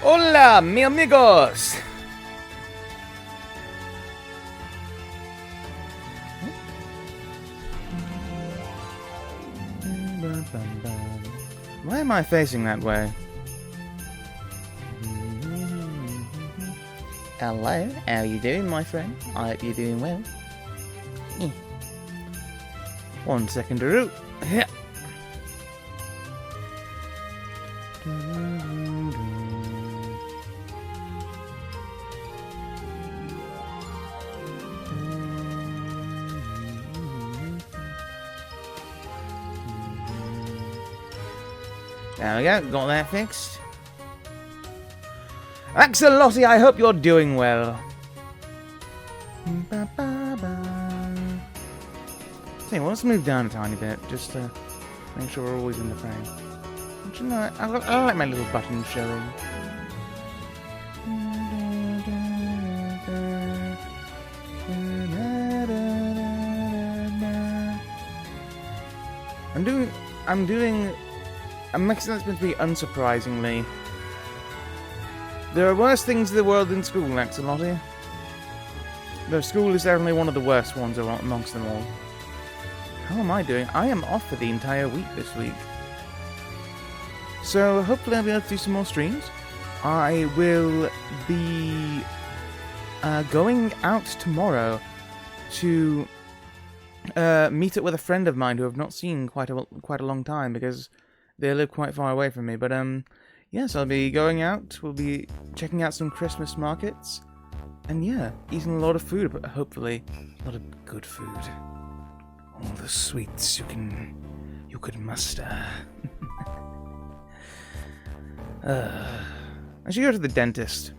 Hola, mi amigos! Why am I facing that way? Hello, how are you doing, my friend? I hope you're doing well. 1 second, Daru. Yeah. There we go, got that fixed. Axolotti, I hope you're doing well. Hey, well, let's move down a tiny bit, just to make sure we're always in the frame. But you know, I like my little buttons showing. I'm mixing this meant to be unsurprisingly. There are worse things in the world than school, Axolotti. Though school is definitely one of the worst ones amongst them all. How am I doing? I am off for the entire week this week. So hopefully I'll be able to do some more streams. I will be going out tomorrow to meet up with a friend of mine who I've not seen quite a long time because they live quite far away from me. But yes, I'll be going out. We'll be checking out some Christmas markets, and yeah, eating a lot of food. But hopefully, a lot of good food. All the sweets you could muster. I should go to the dentist.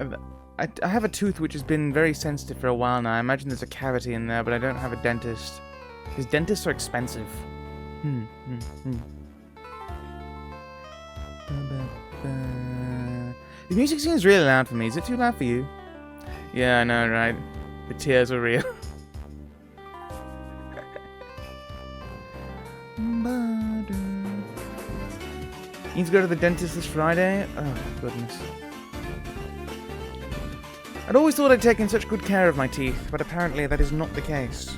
I have a tooth which has been very sensitive for a while now. I imagine there's a cavity in there, but I don't have a dentist. Because dentists are expensive. The music seems really loud for me. Is it too loud for you? Yeah, I know, right? The tears are real. You need to go to the dentist this Friday? Oh, goodness. I'd always thought I'd taken such good care of my teeth, but apparently that is not the case.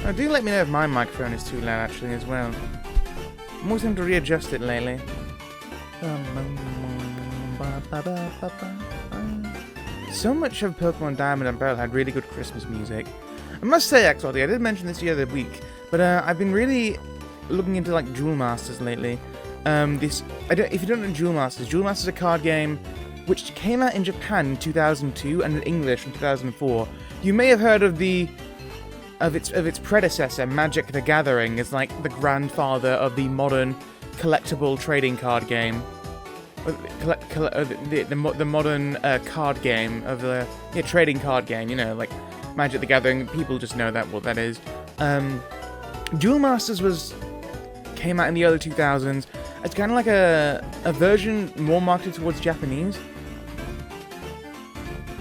Oh, do let me know if my microphone is too loud, actually, as well. I'm always having to readjust it lately. So much of Pokemon Diamond and Pearl had really good Christmas music. I must say, actually, I did mention this the other week, but I've been really looking into like Duel Masters lately. If you don't know Duel Masters is a card game which came out in Japan in 2002 and in English in 2004. You may have heard of its predecessor, Magic: The Gathering, as like the grandfather of the modern collectible trading card game. The modern card game of the trading card game. You know, like Magic: The Gathering. People just know what that is. Duel Masters came out in the early 2000s. It's kind of like a version more marketed towards Japanese.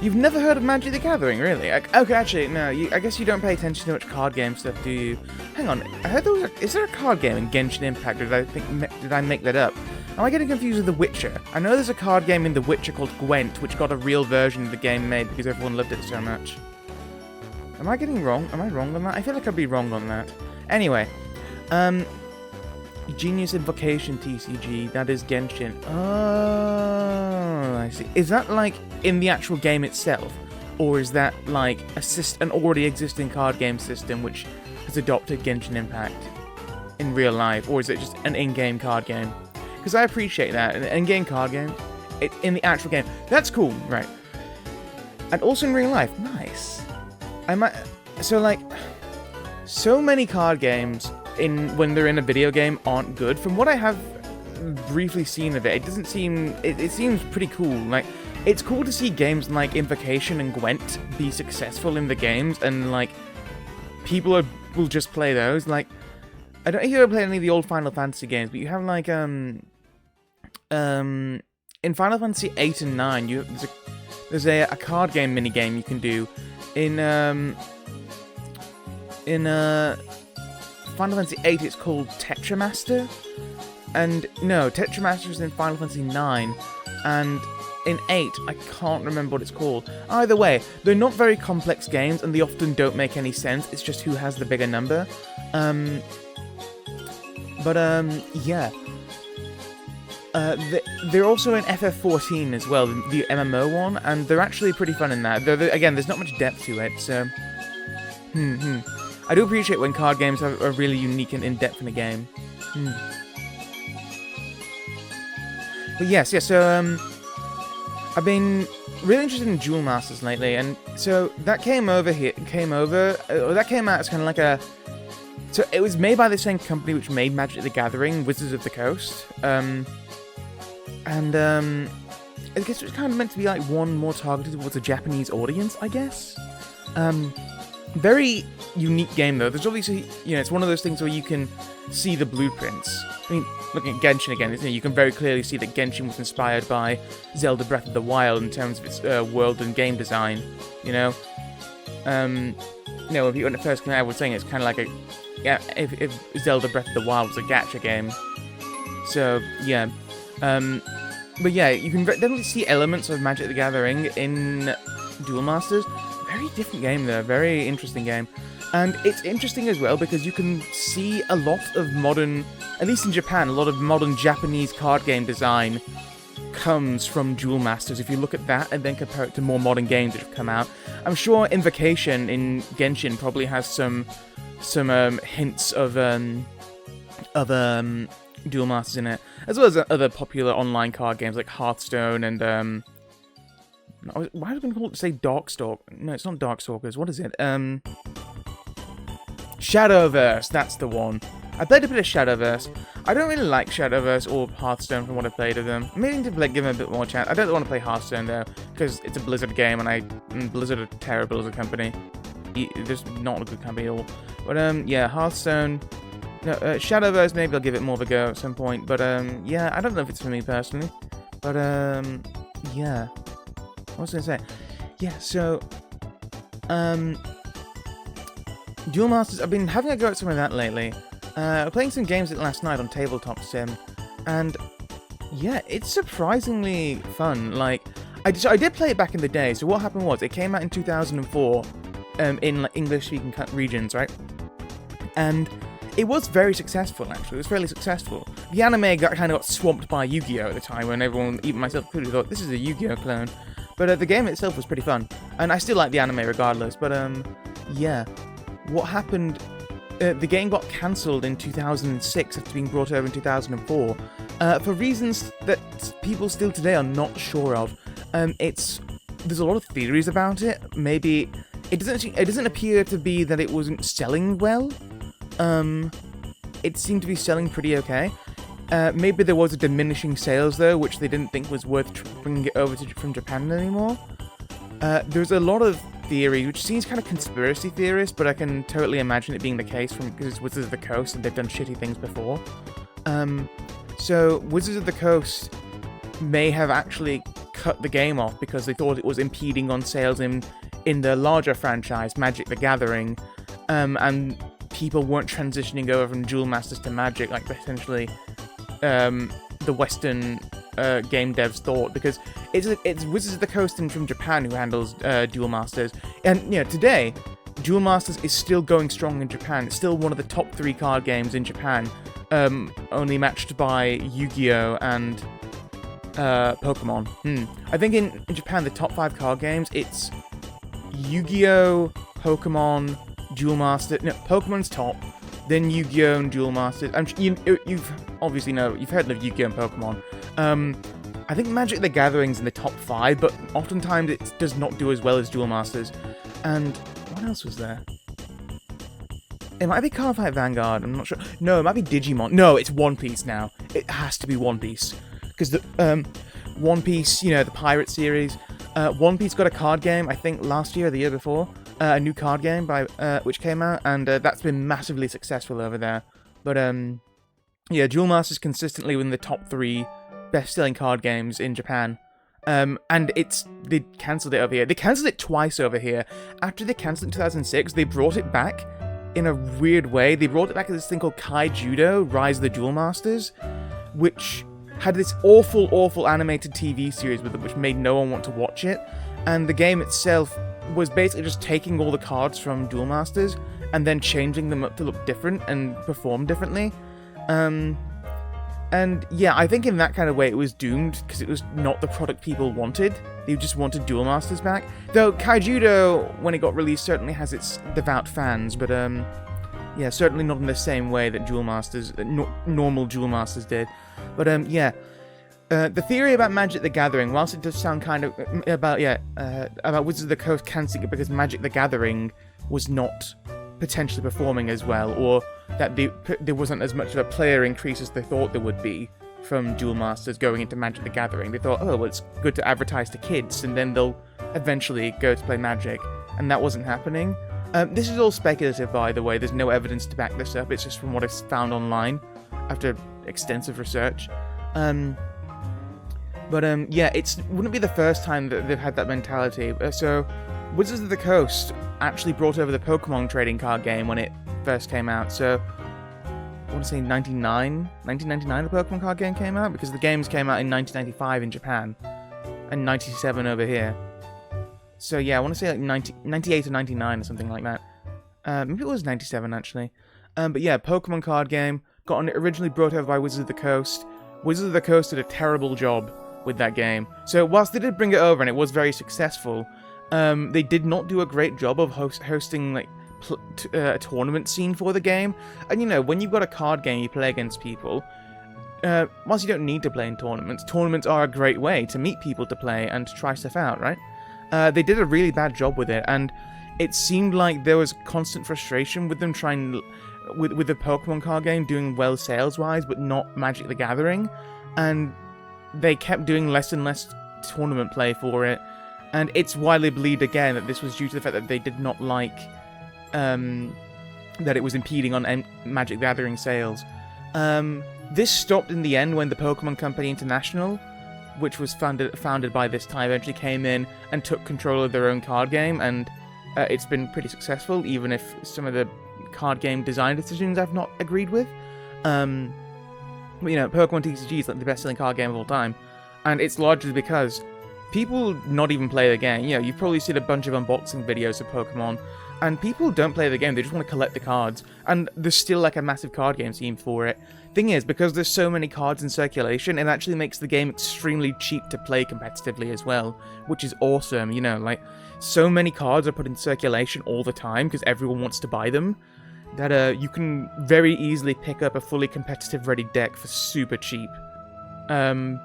You've never heard of Magic: The Gathering, really? Okay, actually, no. I guess you don't pay attention to much card game stuff, do you? Hang on. I heard is there a card game in Genshin Impact? Or did I make that up? Am I getting confused with The Witcher? I know there's a card game in The Witcher called Gwent, which got a real version of the game made because everyone loved it so much. Am I getting wrong? Am I wrong on that? I feel like I'd be wrong on that. Anyway, Genius Invocation TCG, that is Genshin. Oh, I see. Is that like in the actual game itself? Or is that like an already existing card game system which has adopted Genshin Impact in real life? Or is it just an in-game card game? Because I appreciate that. An in-game card game, in the actual game. That's cool, right. And also in real life, nice. So many card games when they're in a video game aren't good. From what I have briefly seen of it, it seems pretty cool. Like, it's cool to see games like Invocation and Gwent be successful in the games, and like people will just play those. Like, I don't know if you ever played any of the old Final Fantasy games, but you have like in Final Fantasy 8 and 9, there's a card game mini game you can do in Final Fantasy 8. It's called Tetramaster, and no, Tetramaster is in Final Fantasy 9, and in 8, I can't remember what it's called. Either way, they're not very complex games, and they often don't make any sense. It's just who has the bigger number. Yeah. They're also in FF14 as well, the MMO one, and they're actually pretty fun in that. Again, there's not much depth to it, so... I do appreciate when card games are really unique and in-depth in a game. But yes, so, I've been really interested in Duel Masters lately, and so that came out as kind of like a... So it was made by the same company which made Magic the Gathering, Wizards of the Coast, I guess it was kind of meant to be like one more targeted towards a Japanese audience, I guess. Very unique game though. There's obviously, it's one of those things where you can see the blueprints. I mean, looking at Genshin again, you can very clearly see that Genshin was inspired by Zelda Breath of the Wild in terms of its world and game design. When it first came out, I was saying it's kind of like if Zelda Breath of the Wild was a gacha game. So yeah. But yeah, you can definitely see elements of Magic the Gathering in Duel Masters. Very different game though, very interesting game. And it's interesting as well because you can see a lot of modern, at least in Japan, a lot of modern Japanese card game design comes from Duel Masters. If you look at that and then compare it to more modern games that have come out, I'm sure Invocation in Genshin probably has some hints of Duel Masters in it, as well as other popular online card games like Hearthstone and why was I going to say Darkstalk? No, it's not Darkstalkers. What is it? Shadowverse. That's the one. I played a bit of Shadowverse. I don't really like Shadowverse or Hearthstone from what I played of them. I'm meaning to give them a bit more chance. I don't want to play Hearthstone though, because it's a Blizzard game, and Blizzard are terrible as a company. They're just not a good company at all. But yeah, Hearthstone. No, Shadowverse, maybe I'll give it more of a go at some point, but, yeah, I don't know if it's for me, personally, but, yeah, what was I gonna say? Yeah, so, Duel Masters, I've been having a go at some of that lately, playing some games last night on Tabletop Sim, and, yeah, it's surprisingly fun. Like, I did play it back in the day, so what happened was, it came out in 2004, in, like, English-speaking regions, right, and it was very successful, actually. It was fairly successful. The anime kind of got swamped by Yu-Gi-Oh! At the time, when everyone, even myself included, thought, this is a Yu-Gi-Oh! Clone. But the game itself was pretty fun. And I still like the anime regardless. But, yeah. What happened... the game got cancelled in 2006 after being brought over in 2004. For reasons that people still today are not sure of. There's a lot of theories about it. Maybe... It doesn't appear to be that it wasn't selling well. It seemed to be selling pretty okay. Maybe there was a diminishing sales though, which they didn't think was worth bringing it over from Japan anymore. There's a lot of theory, which seems kind of conspiracy theorist, but I can totally imagine it being the case because Wizards of the Coast and they've done shitty things before. So Wizards of the Coast may have actually cut the game off because they thought it was impeding on sales in the larger franchise, Magic the Gathering, and people weren't transitioning over from Duel Masters to Magic like essentially the Western game devs thought, because it's Wizards of the Coast and from Japan who handles Duel Masters, and today Duel Masters is still going strong in Japan. It's still one of the top 3 card games in Japan, only matched by Yu-Gi-Oh! And Pokemon. I think in Japan the top 5 card games, it's Yu-Gi-Oh!, Pokemon, Duel Masters. No, Pokemon's top, then Yu-Gi-Oh! And Duel Masters. You've obviously you've heard of Yu-Gi-Oh! And Pokemon. I think Magic the Gathering's in the top 5, but oftentimes it does not do as well as Duel Masters. And what else was there? It might be Cardfight Vanguard, I'm not sure. No, it might be Digimon. No, it's One Piece now. It has to be One Piece. Because the One Piece, the Pirate series, One Piece got a card game, I think last year or the year before. A new card game by which came out, and that's been massively successful over there. But yeah, Duel Masters consistently within the top 3 best-selling card games in Japan. And they cancelled it over here. They cancelled it twice over here. After they cancelled it in 2006, they brought it back in a weird way. They brought it back as this thing called Kai Judo: Rise of the Duel Masters, which had this awful animated TV series with it, which made no one want to watch it. And the game itself was basically just taking all the cards from Duel Masters and then changing them up to look different and perform differently. And yeah, I think in that kind of way it was doomed, because it was not the product people wanted. They just wanted Duel Masters back. Though Kaijudo, when it got released, certainly has its devout fans, but yeah, certainly not in the same way that Duel Masters, normal Duel Masters did. But yeah, the theory about Magic the Gathering, whilst it does sound kind of about Wizards of the Coast cancelling it because Magic the Gathering was not potentially performing as well, or that there wasn't as much of a player increase as they thought there would be from Duel Masters going into Magic the Gathering. They thought, oh, well, it's good to advertise to kids, and then they'll eventually go to play Magic, and that wasn't happening. This is all speculative, by the way. There's no evidence to back this up. It's just from what I found online after extensive research. But yeah, it wouldn't be the first time that they've had that mentality. So Wizards of the Coast actually brought over the Pokemon trading card game when it first came out. So I want to say 1999 the Pokemon card game came out, because the games came out in 1995 in Japan and 97 over here. So yeah, I want to say like 98 or 99 or something like that. Maybe it was 97 actually. But yeah, Pokemon card game, originally brought over by Wizards of the Coast. Wizards of the Coast did a terrible job with that game. So whilst they did bring it over and it was very successful, they did not do a great job of hosting like a tournament scene for the game. And you know, when you've got a card game you play against people, whilst you don't need to play in tournaments are a great way to meet people to play and to try stuff out, right? They did a really bad job with it, and it seemed like there was constant frustration with them trying with the Pokemon card game doing well sales-wise, but not Magic the Gathering, and they kept doing less and less tournament play for it. And it's widely believed again that this was due to the fact that they did not like that it was impeding on Magic the Gathering sales. This stopped in the end when the Pokemon Company International, which was founded by this time, eventually came in and took control of their own card game, and it's been pretty successful, even if some of the card game design decisions I've not agreed with. But you know, Pokemon TCG is like the best-selling card game of all time, and it's largely because people not even play the game. You know, you've probably seen a bunch of unboxing videos of Pokemon, and people don't play the game, they just want to collect the cards, and there's still like a massive card game scene for it. Thing is, because there's so many cards in circulation, it actually makes the game extremely cheap to play competitively as well, which is awesome. You know, like, so many cards are put in circulation all the time because everyone wants to buy them, that you can very easily pick up a fully competitive ready deck for super cheap. And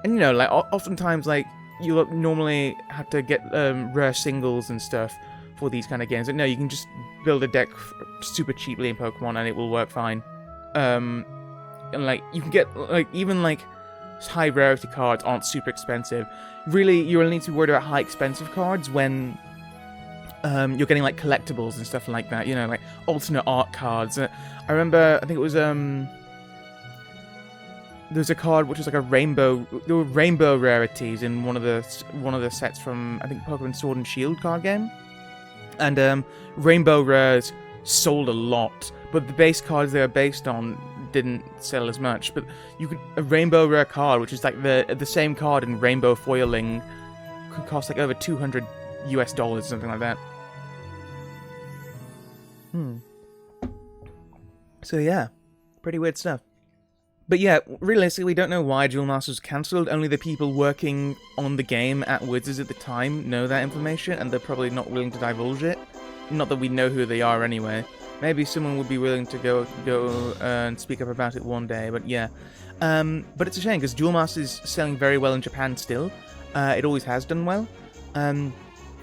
you know, like, oftentimes, like, you normally have to get rare singles and stuff for these kind of games, but no, you can just build a deck super cheaply in Pokemon and it will work fine. And like, you can get, like, even like high rarity cards aren't super expensive. Really, you only need to be worried about high expensive cards when you're getting like collectibles and stuff like that, you know, like alternate art cards. I remember, I think it was there's a card which was like a rainbow. There were rainbow rarities in one of the sets from, I think, Pokemon Sword and Shield card game, and rainbow rares sold a lot, but the base cards they were based on didn't sell as much. But a rainbow rare card, which is like the same card in rainbow foiling, could cost like over $200 US, something like that. So yeah, pretty weird stuff. But yeah, realistically, we don't know why Duel Masters was cancelled. Only the people working on the game at Wizards at the time know that information, and they're probably not willing to divulge it. Not that we know who they are anyway. Maybe someone would be willing to go and speak up about it one day, but yeah. But it's a shame, because Duel Masters is selling very well in Japan still. It always has done well. And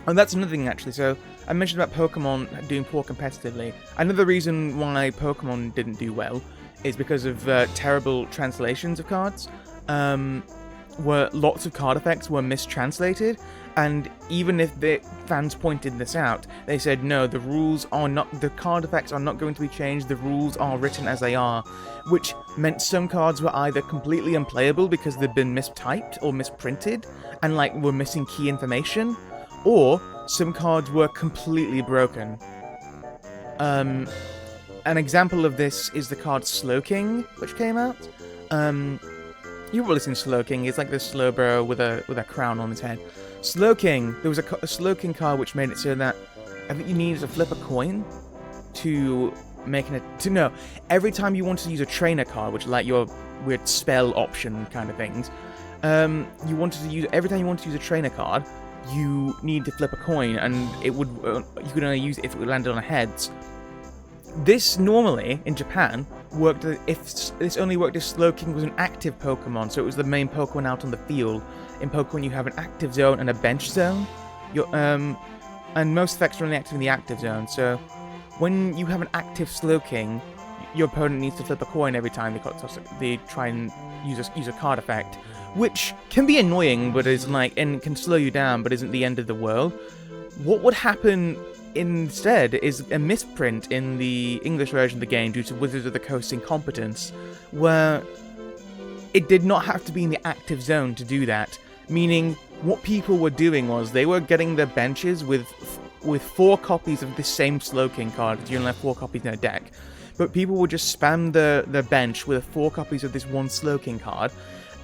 that's another thing, actually. So I mentioned about Pokemon doing poor competitively. Another reason why Pokemon didn't do well is because of terrible translations of cards. Where lots of card effects were mistranslated, and even if the fans pointed this out, they said no, the card effects are not going to be changed, the rules are written as they are, which meant some cards were either completely unplayable because they'd been mistyped or misprinted and like were missing key information, or some cards were completely broken. An example of this is the card Slowking, which came out. You've probably seen Slowking. He's like this Slowbro with a crown on his head. Slowking. There was a Slowking card which made it so that I think you needed to flip a coin to make it. No, every time you wanted to use a trainer card, which is like your weird spell option kind of things, you wanted to use every time you wanted to use a trainer card, you need to flip a coin, and it would you could only use it if it landed on a heads. This normally in Japan worked if this only worked if Slowking was an active Pokemon, so it was the main Pokemon out on the field. In Pokemon, you have an active zone and a bench zone. And most effects are only active in the active zone. So when you have an active Slowking, your opponent needs to flip a coin every time they try and use a card effect, which can be annoying, but is and can slow you down, but isn't the end of the world. What would happen instead is a misprint in the English version of the game due to Wizards of the Coast's incompetence, where it did not have to be in the active zone to do that. Meaning, what people were doing was they were getting their benches with 4 copies of the same Slowking card. You only have 4 copies in a deck, but people would just spam the bench with 4 copies of this one Slowking card,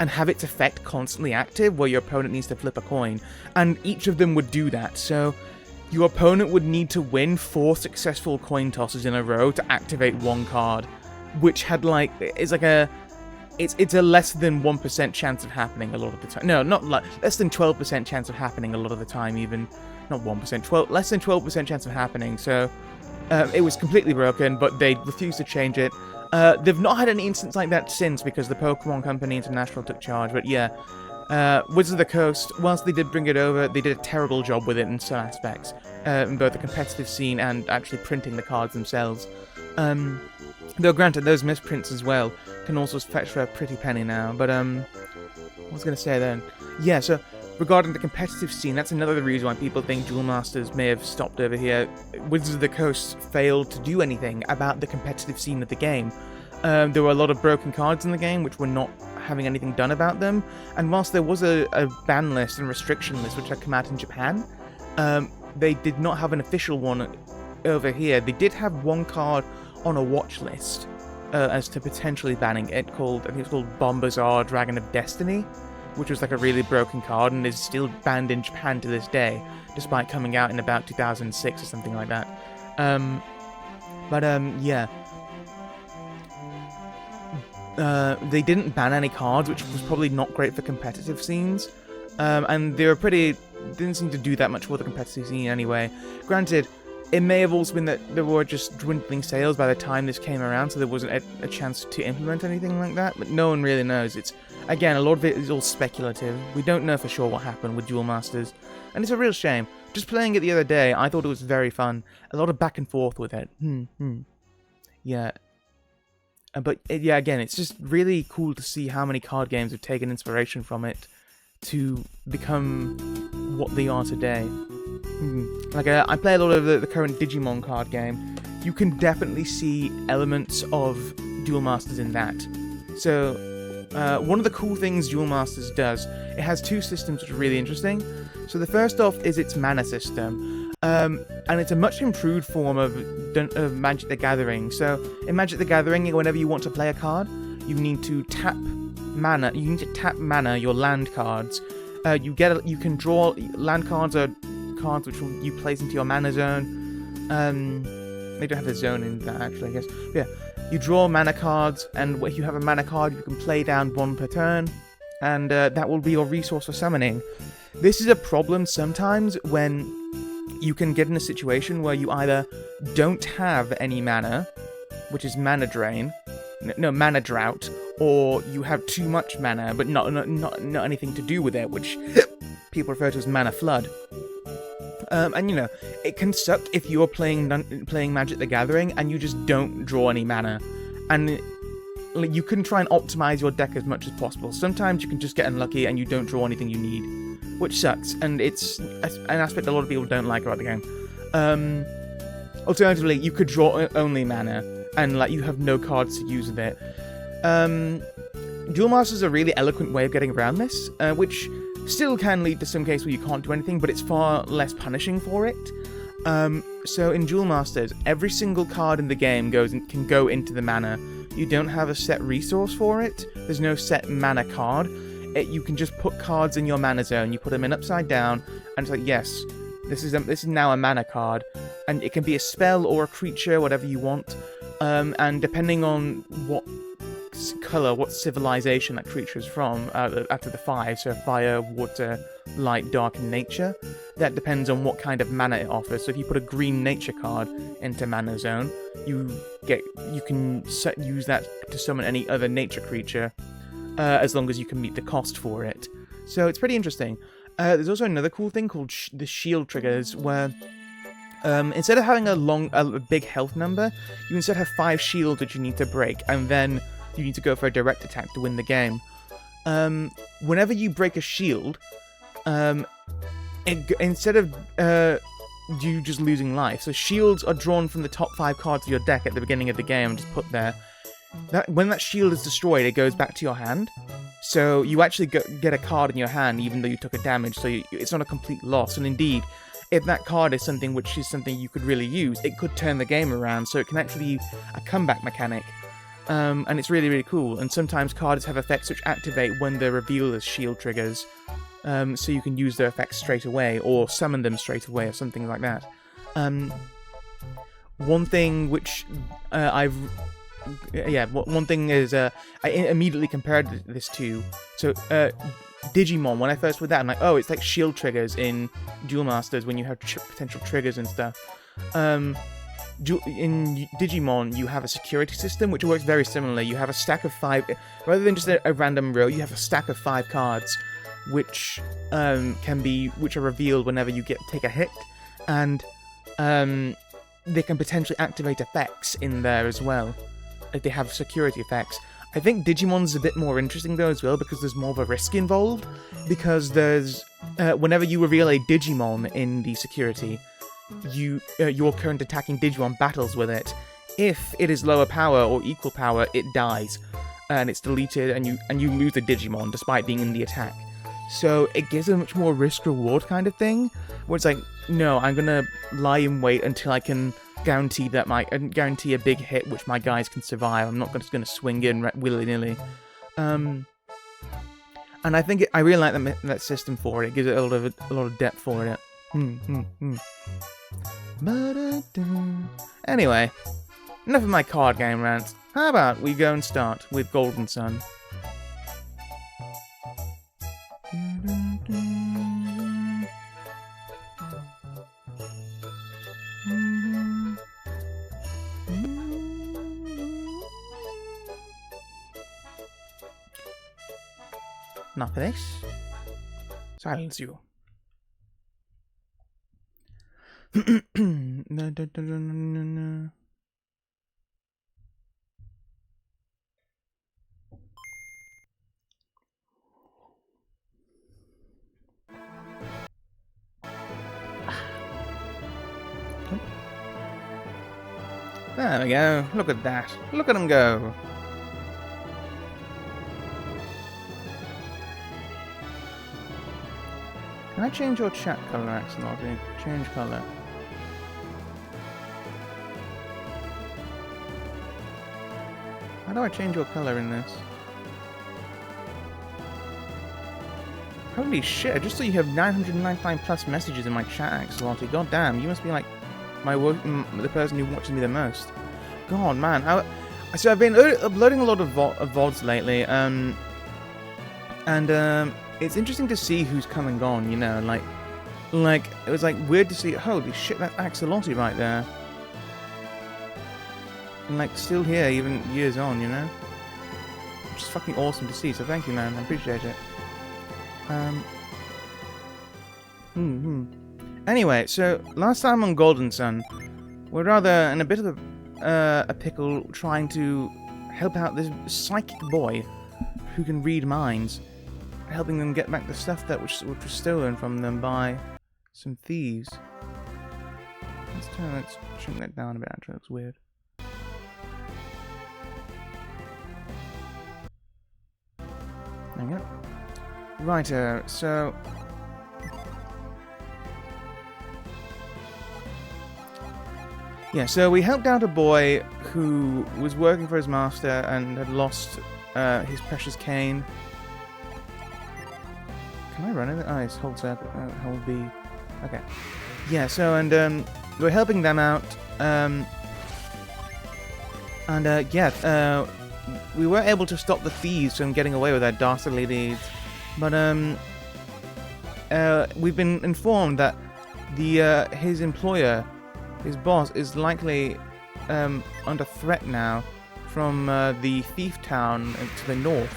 and have its effect constantly active, where your opponent needs to flip a coin, and each of them would do that. So your opponent would need to win 4 successful coin tosses in a row to activate one card, which had it's a less than 1% chance of happening a lot of the time. No, not less than 12% chance of happening a lot of the time, even. Not 1%, less than 12% chance of happening, so it was completely broken, but they refused to change it. They've not had any instance like that since, because the Pokemon Company International took charge, but yeah. Wizards of the Coast, whilst they did bring it over, they did a terrible job with it in some aspects, in both the competitive scene and actually printing the cards themselves. Though granted, those misprints as well can also fetch for a pretty penny now, but what was I going to say then? Yeah, so regarding the competitive scene, that's another reason why people think Duel Masters may have stopped over here. Wizards of the Coast failed to do anything about the competitive scene of the game. There were a lot of broken cards in the game which were not having anything done about them, and whilst there was a ban list and restriction list which had come out in Japan, they did not have an official one over here. They did have one card on a watch list as to potentially banning it, I think it's called Bombazar Dragon of Destiny, which was like a really broken card and is still banned in Japan to this day, despite coming out in about 2006 or something like that. Yeah. They didn't ban any cards, which was probably not great for competitive scenes. And they didn't seem to do that much for the competitive scene anyway. Granted, it may have also been that there were just dwindling sales by the time this came around, so there wasn't a chance to implement anything like that, but no one really knows. Again, a lot of it is all speculative. We don't know for sure what happened with Duel Masters, and it's a real shame. Just playing it the other day, I thought it was very fun. A lot of back and forth with it. Yeah. But yeah, again, it's just really cool to see how many card games have taken inspiration from it to become what they are today. I play a lot of the current Digimon card game. You can definitely see elements of Duel Masters in that. So, one of the cool things Duel Masters does, it has 2 systems which are really interesting. So the first off is its mana system. And it's a much improved form of Magic the Gathering. So, in Magic the Gathering, whenever you want to play a card, you need to tap mana. You need to tap mana your land cards. You can draw land cards are cards which you place into your mana zone. They don't have a zone in that actually, I guess. But yeah, you draw mana cards, and if you have a mana card, you can play down 1 per turn, and that will be your resource for summoning. This is a problem sometimes when you can get in a situation where you either don't have any mana, which is mana drain, mana drought, or you have too much mana but not anything to do with it, which people refer to as mana flood. And you know, it can suck if you're playing Magic the Gathering and you just don't draw any mana, and you can try and optimize your deck as much as possible. Sometimes you can just get unlucky and you don't draw anything you need, which sucks, and it's an aspect a lot of people don't like about the game. Alternatively, you could draw only mana, and you have no cards to use with it. Duel Masters is a really eloquent way of getting around this, which still can lead to some case where you can't do anything, but it's far less punishing for it. So in Duel Masters, every single card in the game can go into the mana. you don't have a set resource for it. There's no set mana card. You can just put cards in your mana zone. You put them in upside down, and it's like, yes, this is now a mana card, and it can be a spell or a creature, whatever you want. And depending on what color, what civilization that creature is from, after the 5, so fire, water, light, dark, and nature, that depends on what kind of mana it offers. So if you put a green nature card into mana zone, you can use that to summon any other nature creature, as long as you can meet the cost for it. So it's pretty interesting. There's also another cool thing called the shield triggers, where instead of having a big health number, you instead have 5 shields that you need to break, and then you need to go for a direct attack to win the game. Whenever you break a shield, instead of you just losing life, so shields are drawn from the top 5 cards of your deck at the beginning of the game and just put there. When that shield is destroyed, it goes back to your hand. So you actually get a card in your hand even though you took a damage, so it's not a complete loss. And indeed, if that card is something you could really use, it could turn the game around, so it can actually be a comeback mechanic. And it's really, really cool. And sometimes cards have effects which activate when they're revealed as shield triggers, so you can use their effects straight away, or summon them straight away, or something like that. One thing which one thing is, I immediately compared this to, so, Digimon. When I first read that, I'm like, oh, it's like shield triggers in Duel Masters when you have potential triggers and stuff. In Digimon, you have a security system which works very similarly. You have a stack of 5, rather than just a random row, you have a stack of 5 cards, which are revealed whenever you take a hit, and they can potentially activate effects in there as well. If they have security effects. I think Digimon's a bit more interesting though as well, because there's more of a risk involved, because there's whenever you reveal a Digimon in the security, your current attacking Digimon battles with it. If it is lower power or equal power, it dies, and it's deleted, and you lose the Digimon despite being in the attack. So it gives a much more risk-reward kind of thing, where it's like, no, I'm gonna lie in wait until I can guarantee a big hit which my guys can survive. I'm not just gonna swing in willy-nilly. And I think I really like that system for it. It gives it a lot of depth for it. Anyway, enough of my card game rants. How about we go and start with Golden Sun? Not for this. Silence you. No. There we go. Look at that. Look at him go. Can I change your chat colour, Axolotl? Change colour. How do I change your colour in this? Holy shit, I just saw you have 999 plus messages in my chat, Axolotl. God damn, you must be like the person who watches me the most. God, man. So I've been uploading a lot of VODs lately, and it's interesting to see who's come and gone, you know, like it was like weird to see, holy shit, that's Axolotl right there. And like still here even years on, you know? Which is fucking awesome to see, so thank you, man, I appreciate it. Anyway, so last time on Golden Sun, we're rather in a bit of a pickle trying to help out this psychic boy who can read minds, helping them get back the stuff that which was stolen from them by some thieves. Let's shrink that down a bit, actually, it looks weird. There we go. Righto, so Yeah, so we helped out a boy who was working for his master and had lost his precious cane. Can I run in it? Oh, it's hold circle, hold B. Okay. Yeah, so, and we're helping them out. We were able to stop the thieves from getting away with their dastardly deeds. But, we've been informed that his employer, his boss, is likely under threat now from the thief town to the north.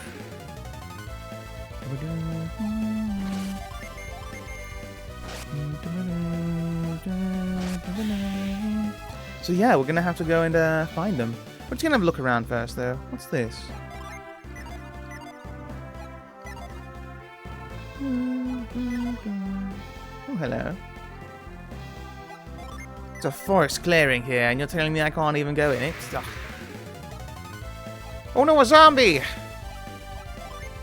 So yeah, we're gonna have to go and find them. We're just gonna have a look around first, though. What's this? Oh, hello. It's a forest clearing here, and you're telling me I can't even go in it? Ugh. Oh no, a zombie! I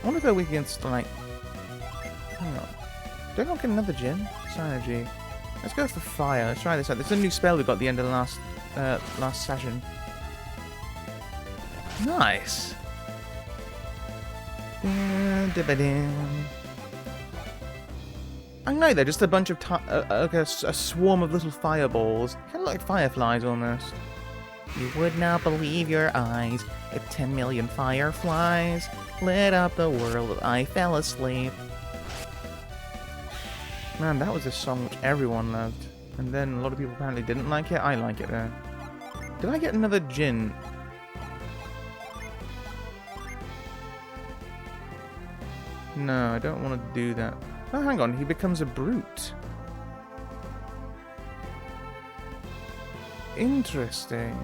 wonder if we can, like... Hang on. Do I not get another gin? Synergy. Let's go for fire. Let's try this out. This is a new spell we got at the end of the last session. Nice! I know they're just a bunch of like a swarm of little fireballs, kind of like fireflies almost. You would not believe your eyes if 10 million fireflies lit up the world. I fell asleep. Man, that was a song which everyone loved, and then a lot of people apparently didn't like it. I like it though. Did I get another gin? No, I don't want to do that. Oh, hang on, he becomes a brute. Interesting.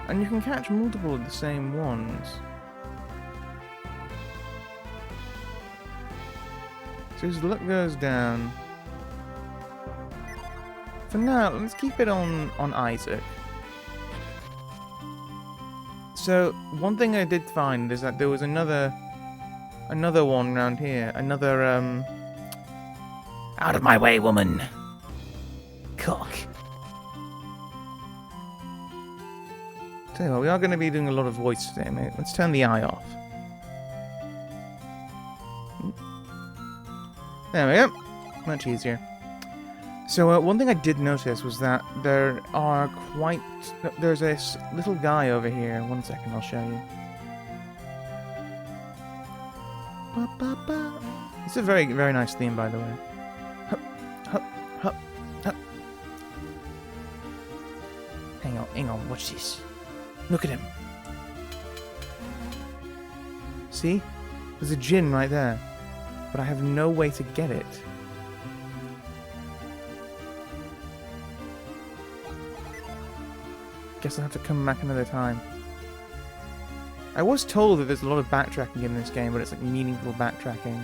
And you can catch multiple of the same ones. So his luck goes down. For now, let's keep it on Isaac. So, one thing I did find is that there was another one around here. Another, Out of my way, woman! Cock. Tell you what, we are going to be doing a lot of voice today, mate. Let's turn the eye off. There we go. Much easier. So, one thing I did notice was that there are there's this little guy over here. 1 second, I'll show you. It's a very, very nice theme, by the way. Hup, hup, hup, hup. Hang on, watch this. Look at him. See? There's a gin right there. But I have no way to get it. Guess I'll have to come back another time. I was told that there's a lot of backtracking in this game, but it's like meaningful backtracking.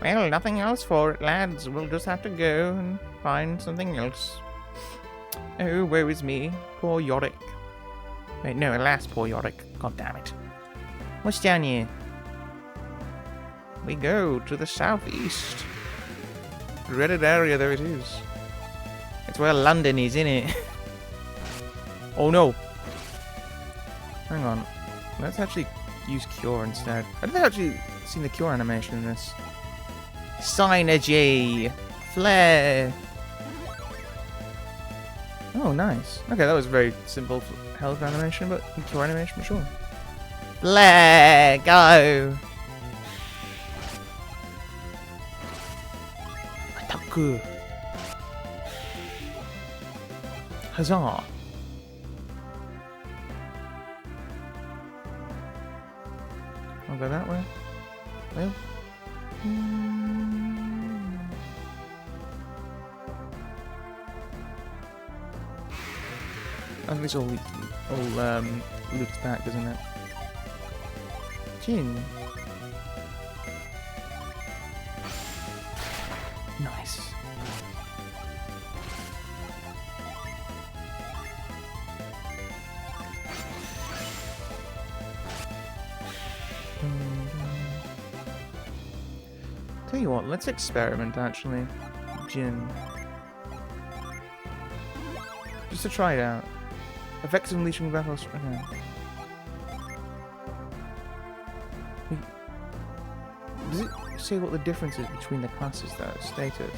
Well, nothing else for it, lads. We'll just have to go and find something else. Oh, woe is me. Poor Yorick. Wait, no, alas, poor Yorick. God damn it. What's down here? We go to the southeast. Dreaded area, there it is. It's where London is, innit? Oh no. Hang on. Let's actually use Cure instead. I didn't actually see the Cure animation in this. Synergy! Flare! Oh, nice. Okay, that was very simple health animation, but Cure animation for sure. Flare! Go! Attack! Huzzah! I'll go that way. Well. I think this all loops back, doesn't it? Jin. Nice. Tell you what, let's experiment actually. Gin. Just to try it out. Effects unleashing battles. Okay. Does it say what the difference is between the classes though? Status.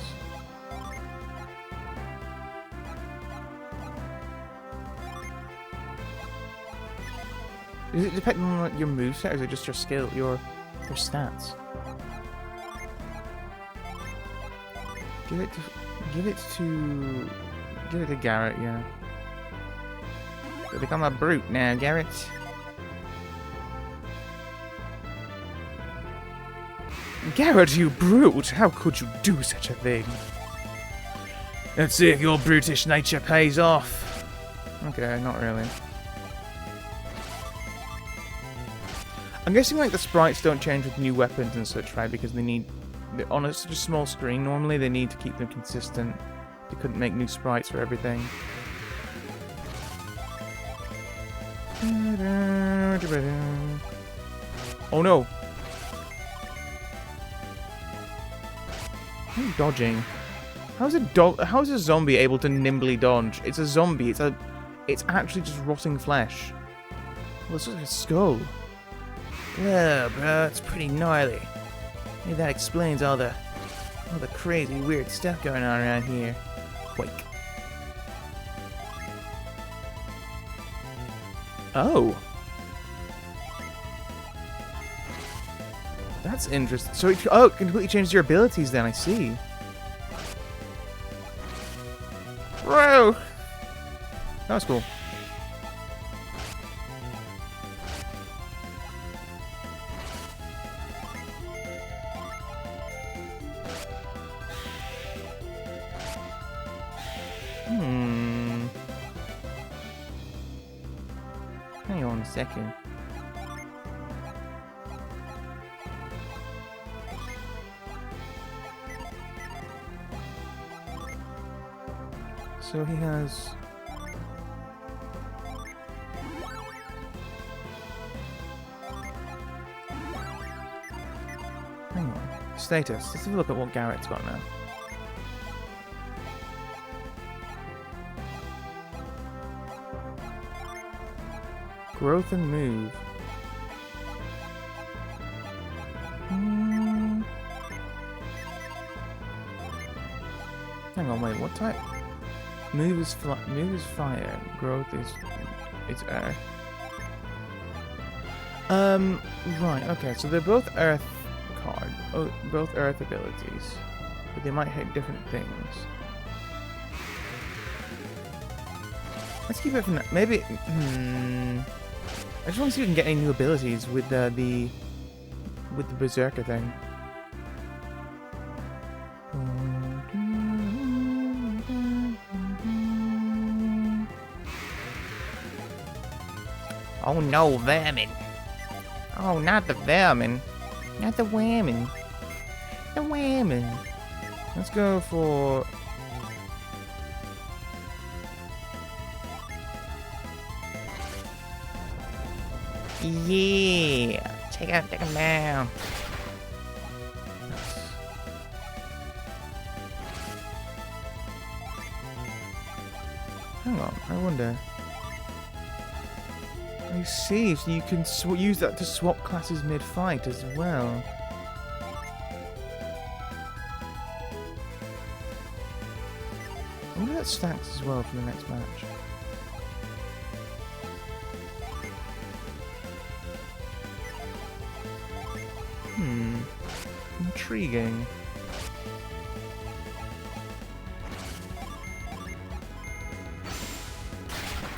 Does it depend on your moveset or is it just your skill, your stats? Give it to Garrett, yeah. You become a brute now, Garrett. Garrett, you brute! How could you do such a thing? Let's see if your brutish nature pays off. Okay, not really. I'm guessing like the sprites don't change with new weapons and such, right? Because they need, on such a small screen, normally they need to keep them consistent. They couldn't make new sprites for everything. Oh no! How are you dodging? How is a zombie able to nimbly dodge? It's a zombie. It's actually just rotting flesh. Well, it's just like a skull. Yeah, bro, it's pretty gnarly. Maybe that explains all the crazy, weird stuff going on around here. Quake. Oh. That's interesting. So it completely changes your abilities then, I see. Bro! That was cool. Hang on a second. So he has... Hang on. Status. Let's have a look at what Garrett's got now. Growth and move. Hang on, wait, what type? Move is fire. Growth is earth. Right, okay, so they're both earth both earth abilities. But they might hit different things. Let's keep it from that. Maybe I just want to see if we can get any new abilities with the Berserker thing. Oh no, vermin! Oh, not the vermin, not the whammon, the whammon. Let's go for. Yeah! Take him down. Hang on, I wonder. I see, so you can use that to swap classes mid-fight as well. I wonder if that stacks as well for the next match. Intriguing.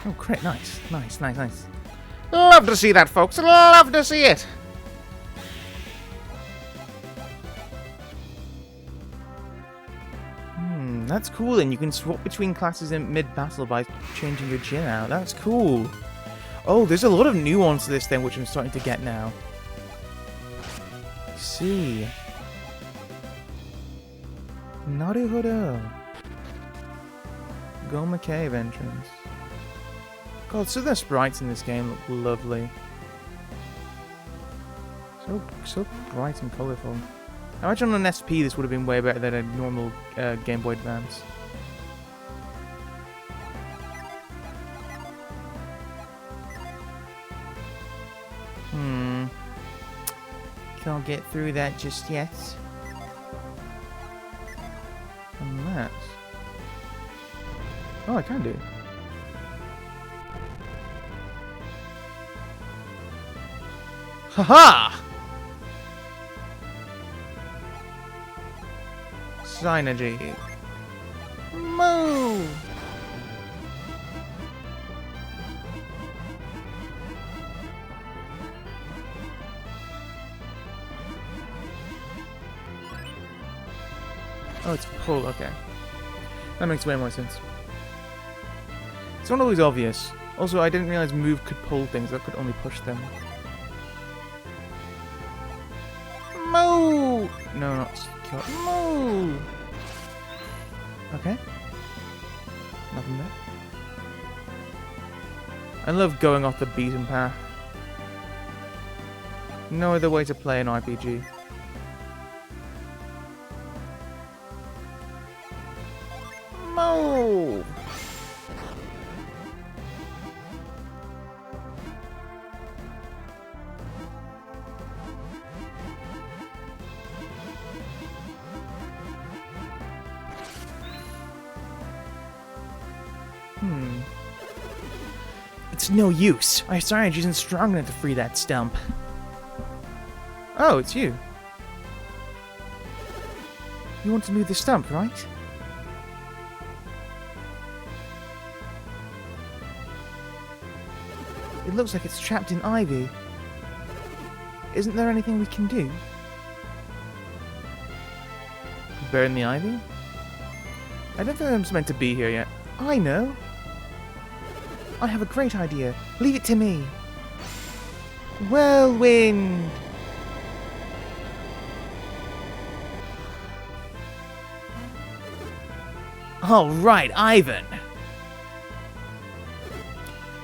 Oh, crit, nice. Love to see that, folks. Love to see it. That's cool. And you can swap between classes in mid-battle by changing your Jin out. That's cool. Oh, there's a lot of nuance to this thing, which I'm starting to get now. I see. Naruhodo. Goma Cave entrance. God, so the sprites in this game look lovely. So bright and colourful. I imagine on an SP this would have been way better than a normal Game Boy Advance. Can't get through that just yet. And that. Oh, I can do. Haha! Synergy. Move! Oh, it's pull, okay. That makes way more sense. It's not always obvious. Also, I didn't realize move could pull things, that could only push them. Move! No, not kill. Move! Okay. Nothing there. I love going off the beaten path. No other way to play an RPG. Move! It's no use. Our synergy isn't strong enough to free that stump. Oh, it's you. You want to move the stump, right? It looks like it's trapped in ivy. Isn't there anything we can do? Burn the ivy? I don't think I'm meant to be here yet. I know. I have a great idea. Leave it to me. Whirlwind! All right, Ivan.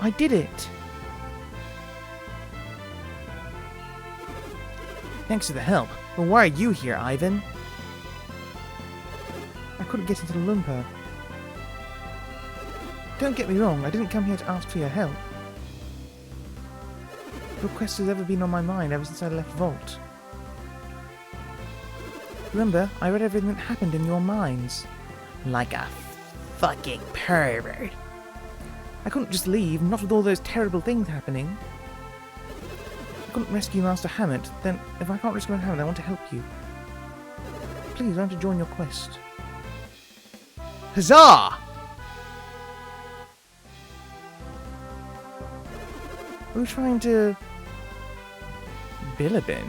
I did it. Thanks for the help. But why are you here, Ivan? I couldn't get into the Lumpa. Don't get me wrong, I didn't come here to ask for your help. Your quest has ever been on my mind ever since I left Vault. Remember, I read everything that happened in your minds. Like a fucking pervert. I couldn't just leave, not with all those terrible things happening. I couldn't rescue Master Hammett, then if I can't rescue Hammett, I want to help you. Please, I want to join your quest. Huzzah! We're trying to Bilibin?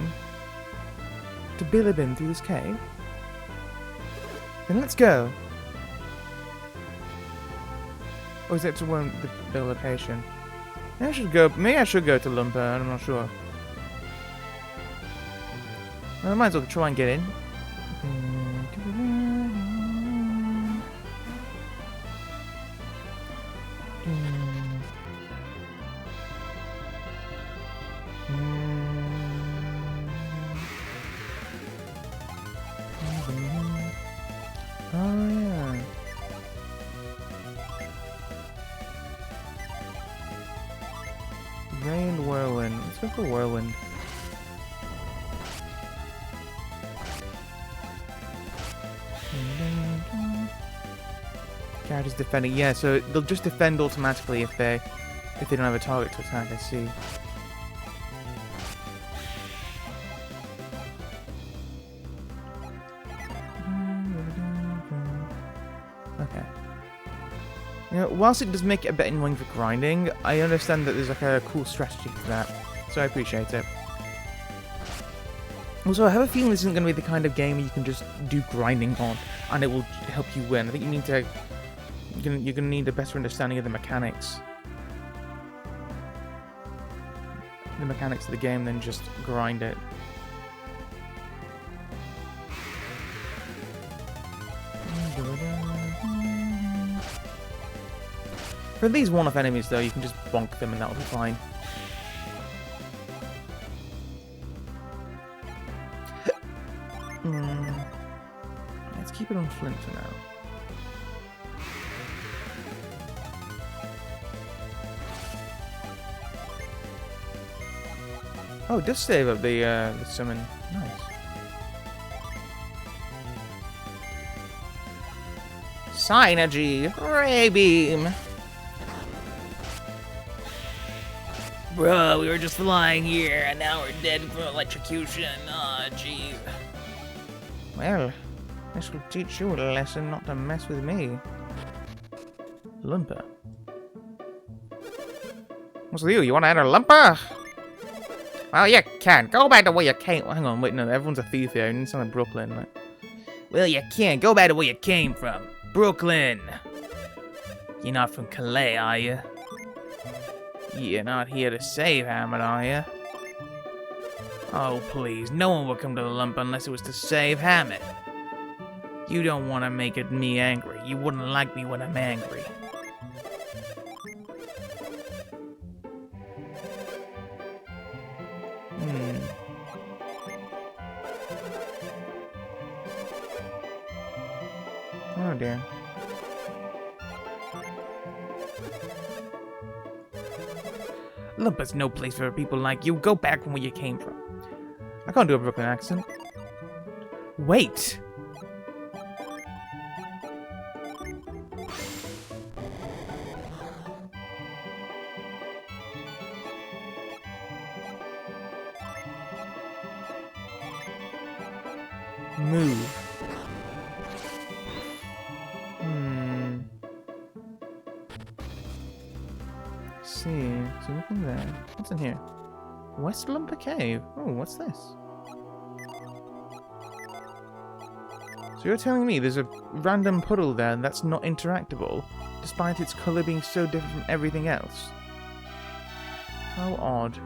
To Bilibin through this cave? Then let's go. Or is that to one the location? Maybe I should go to Lumpa, I'm not sure. Well, I might as well try and get in. Oh yeah. Ray and Whirlwind. Let's go for Whirlwind. Characters defending. Yeah, so they'll just defend automatically if they don't have a target to attack. I see. Okay. You know, whilst it does make it a bit annoying for grinding, I understand that there's like a cool strategy for that, so I appreciate it. Also, I have a feeling this isn't going to be the kind of game where you can just do grinding on, and it will help you win. I think you need to... You're going to need a better understanding of the mechanics. The mechanics of the game than just grind it. For these one-off enemies, though, you can just bonk them and that'll be fine. Let's keep it on Flint for now. Oh, it does save up the summon. Nice. Synergy! Ray Beam! Bro, we were just flying here, and now we're dead from electrocution. Aw, gee. Well, this will teach you a lesson not to mess with me. Lumper. What's with you? You want to enter Lumper? Well, you can't. Go back to where you came. Hang on, wait, no, everyone's a thief here. You sound like Brooklyn. Like. Well, you can't. Go back to where you came from. Brooklyn. You're not from Calais, are you? You're not here to save Hamlet, are you? Oh, please. No one would come to the lump unless it was to save Hammett. You don't want to make me angry. You wouldn't like me when I'm angry. Oh dear. Lumper's no place for people like you. Go back from where you came from. I can't do a Brooklyn accent. Wait! Move. See, so nothing there. What's in here? West Lumper Cave. Oh, what's this? So you're telling me there's a random puddle there that's not interactable, despite its colour being so different from everything else? How odd.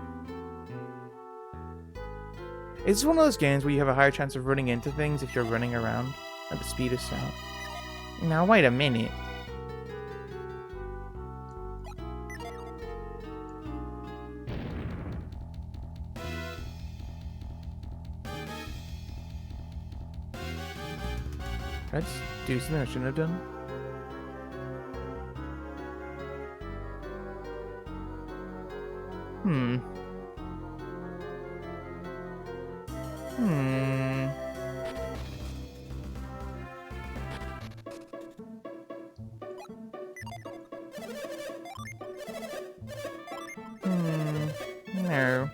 Is this one of those games where you have a higher chance of running into things if you're running around at the speed of sound? Now wait a minute. Did I just do something I shouldn't have done? No.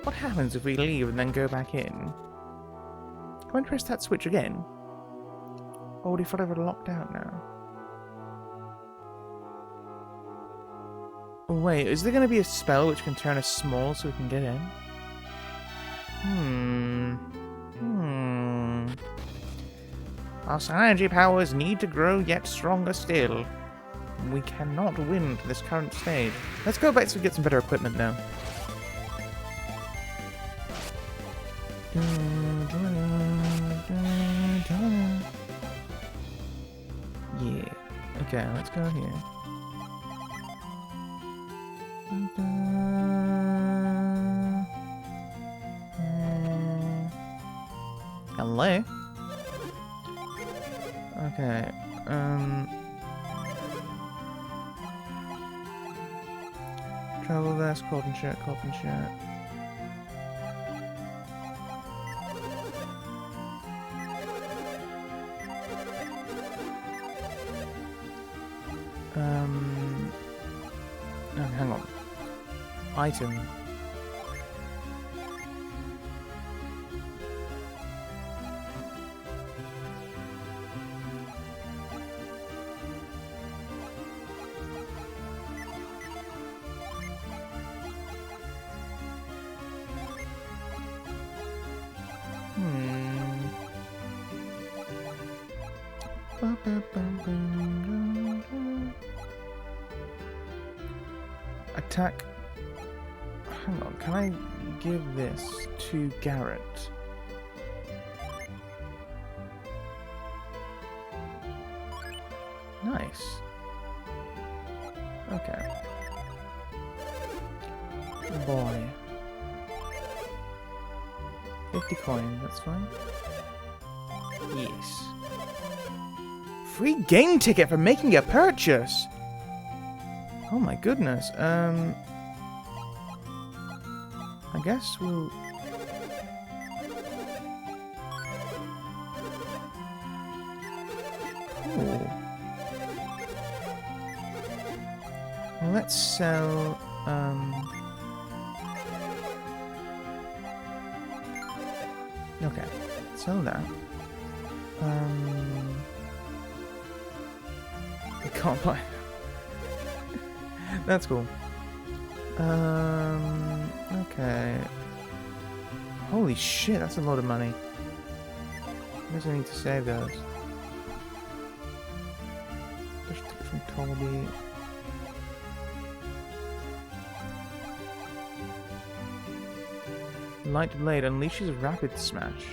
What happens if we leave and then go back in? Can I press that switch again? Or would he forever locked out now? Wait, is there going to be a spell which can turn us small so we can get in? Our synergy powers need to grow yet stronger still. We cannot win to this current stage. Let's go back so we get some better equipment now. Yeah. Okay, let's go here. Hello? Okay, travel vest, cotton shirt, cotton shirt. Oh, hang on. Item. Attack. Hang on, can I give this to Garrett? Nice. Okay. Boy. 50 coins, that's fine. Yes. Free game ticket for making a purchase! Oh my goodness, I guess we'll... Ooh. Well, let's sell, okay, sell that. We can't buy. That's cool. Okay. Holy shit, that's a lot of money. I guess I need to save those. Just took it from Tolby. Light Blade unleashes Rapid Smash.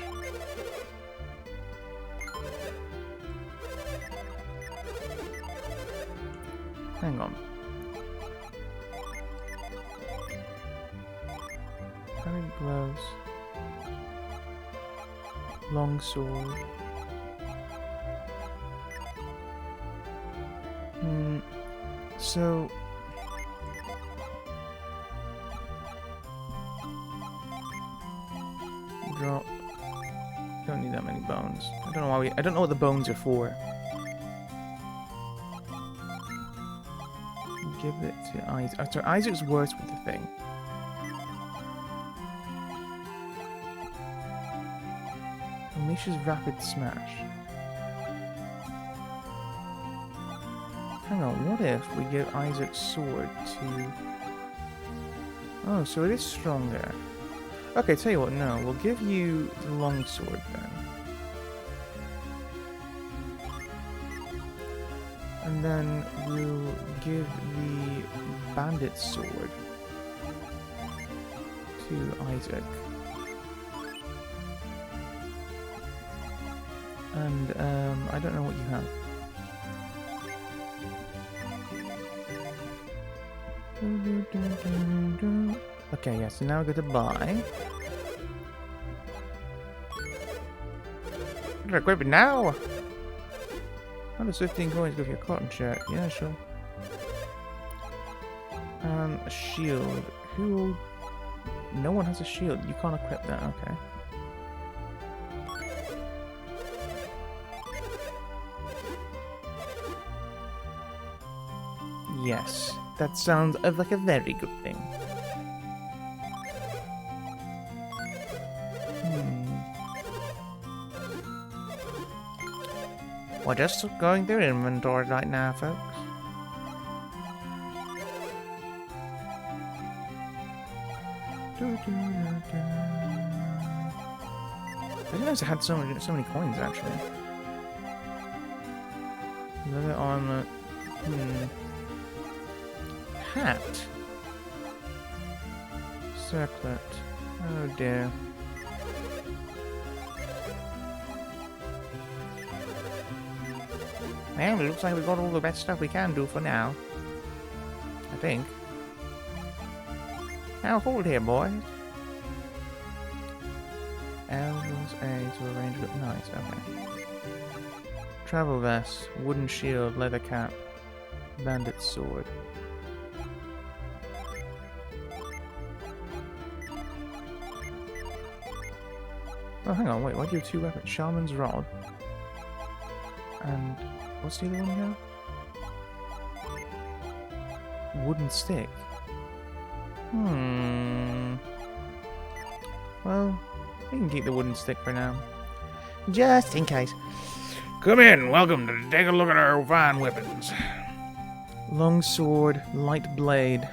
Hang on. Parry Blows. Long Sword. So... Drop. Don't need that many bones. I don't know why we... I don't know what the bones are for. Give it to Isaac. So Isaac's worse with the thing. Unleashes Rapid Smash. Hang on, what if we give Isaac's sword to... Oh, so it is stronger. Okay, tell you what, no, we'll give you the long sword then. And then we'll give the bandit sword to Isaac. And, I don't know what you have. Okay, yeah, so now I go to buy. Equip it now! How does 15 coins go for your cotton shirt? Yeah, sure. A shield. Who will... No one has a shield. You can't equip that, okay. Yes, that sounds like a very good thing. We're just going through inventory right now, folks. I didn't know I had so many coins, actually. Leather armor. Hat. Circlet. Oh dear. Well, it looks like we've got all the best stuff we can do for now. I think. Now hold here, boys. Elbows A to arrange with nice, okay. Travel vest, wooden shield, leather cap, bandit sword. Oh, hang on, wait, why do you have two weapons? Shaman's rod. And what's the other one you have? Wooden stick. Well, we can keep the wooden stick for now. Just in case. Come in, welcome to take a look at our fine weapons. Long sword, light blade.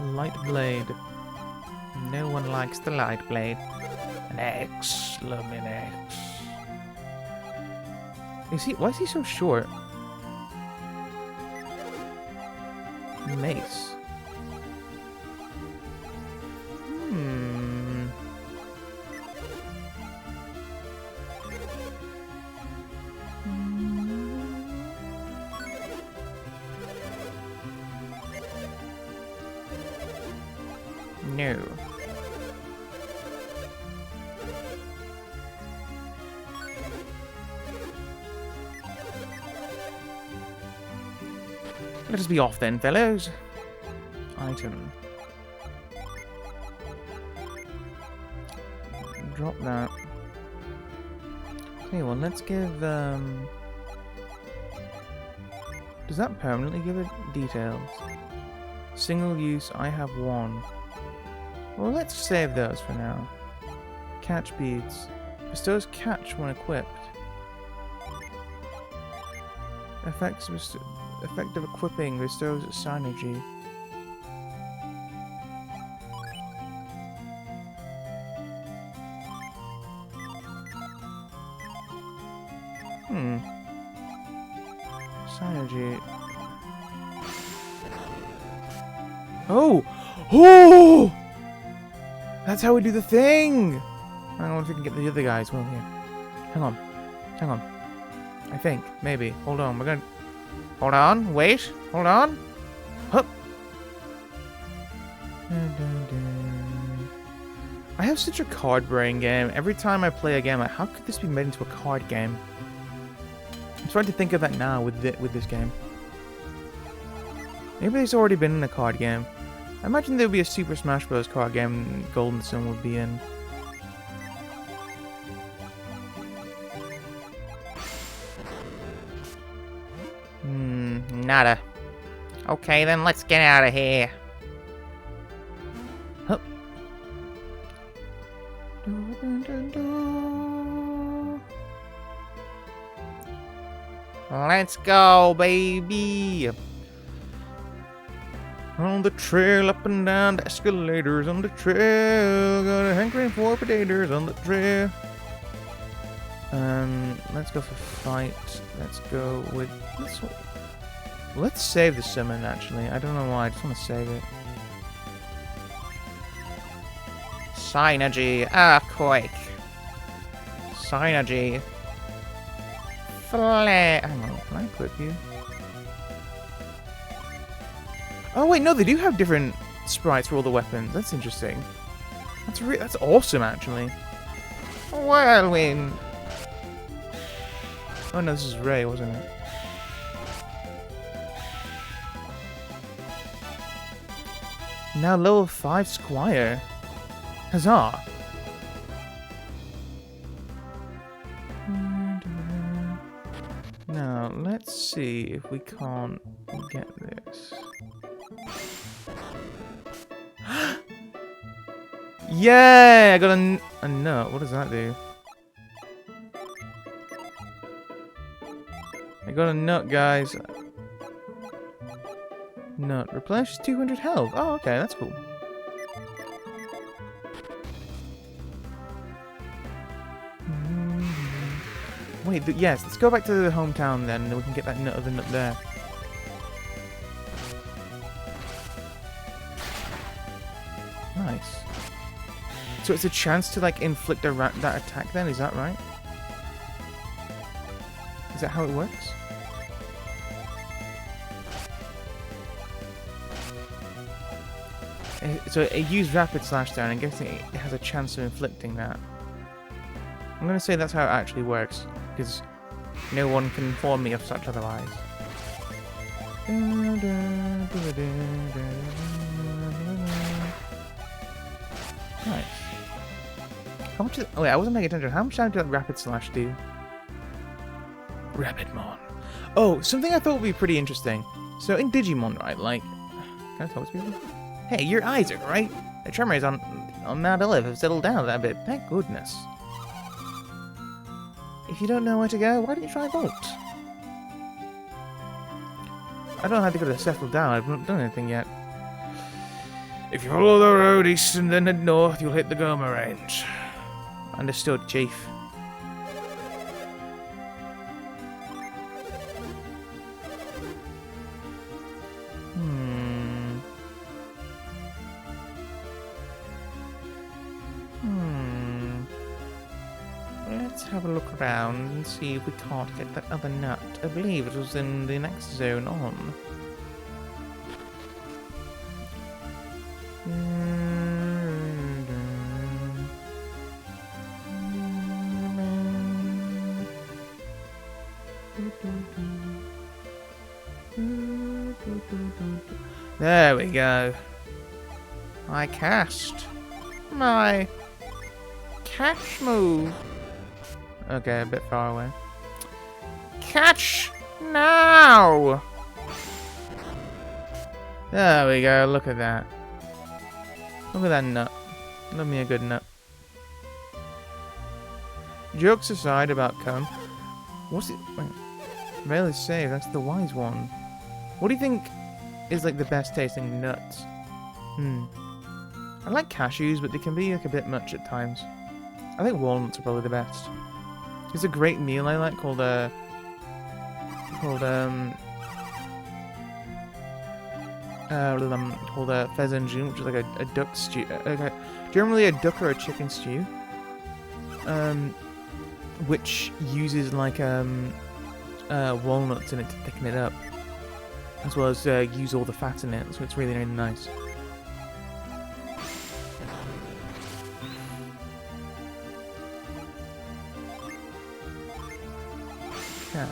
Light blade. No one likes the light blade. An axe, love me an axe. Is he? Why is he so short? Mace. No. Let us be off then, fellows. Item. Drop that. Okay, well, let's give, Does that permanently give it details? Single use, I have one. Well, let's save those for now. Catch beads. Bestows catch when equipped. Effective equipping bestows synergy. Synergy. Oh! Oh! That's how we do the thing! I don't know if we can get the other guys. Well, here. Hang on. Hang on. I think. Maybe. Hold on. We're gonna... Hold on. Wait. Hold on. Hup. I have such a card brain game. Every time I play a game, like, how could this be made into a card game? I'm trying to think of that now with this game. Maybe it's already been in a card game. I imagine there would be a Super Smash Bros. Card game Golden Sun would be in. Nada. Okay, then let's get out of here. Hup. Let's go, baby. On the trail, up and down the escalators on the trail. Got a hankering for potatoes on the trail. Let's go for fight. Let's go with... Let's save the summon, actually. I don't know why, I just want to save it. Synergy. Earthquake. Synergy. Flare. Hang on, can I equip you? Oh wait, no, they do have different sprites for all the weapons. That's interesting. That's awesome, actually. Whirlwind. Oh no, this is Ray, wasn't it? Now level 5 Squire. Huzzah! Now, let's see if we can't get this. Yeah! I got a nut. What does that do? I got a nut, guys. Nut. Replenishes 200 health. Oh, okay, that's cool. Wait, yes, let's go back to the hometown then, and we can get that other nut there. Nice. So it's a chance to, like, inflict that attack then, is that right? Is that how it works? So it used Rapid Slash down, I'm guessing it has a chance of inflicting that. I'm going to say that's how it actually works, because no one can inform me of such otherwise. Nice. How much is... Oh wait, I wasn't paying attention. How much damage did that Rapid Slash do? Rapidmon. Oh, something I thought would be pretty interesting. So in Digimon, right, like... Can I talk to people? Hey, you're Isaac, right? The tremors on Mount Olive have settled down that bit. Thank goodness. If you don't know where to go, why don't you try Volt? I don't know how to go to settle down. I've not done anything yet. If you follow the road east and then head north, you'll hit the Goma Range. Understood, Chief. Let's have a look around and see if we can't get that other nut. I believe it was in the next zone on. There we go. I cast my catch move. Okay, a bit far away. Catch now! There we go, look at that. Look at that nut. Love me a good nut. Jokes aside about cum. What's it? Wait. Rail is safe, that's the wise one. What do you think is like the best tasting nuts? I like cashews, but they can be like a bit much at times. I think walnuts are probably the best. There's a great meal I like called pheasant, which is like a duck stew. Generally a duck or a chicken stew. Which uses like walnuts in it to thicken it up, as well as use all the fat in it. So it's really, really nice. Catch.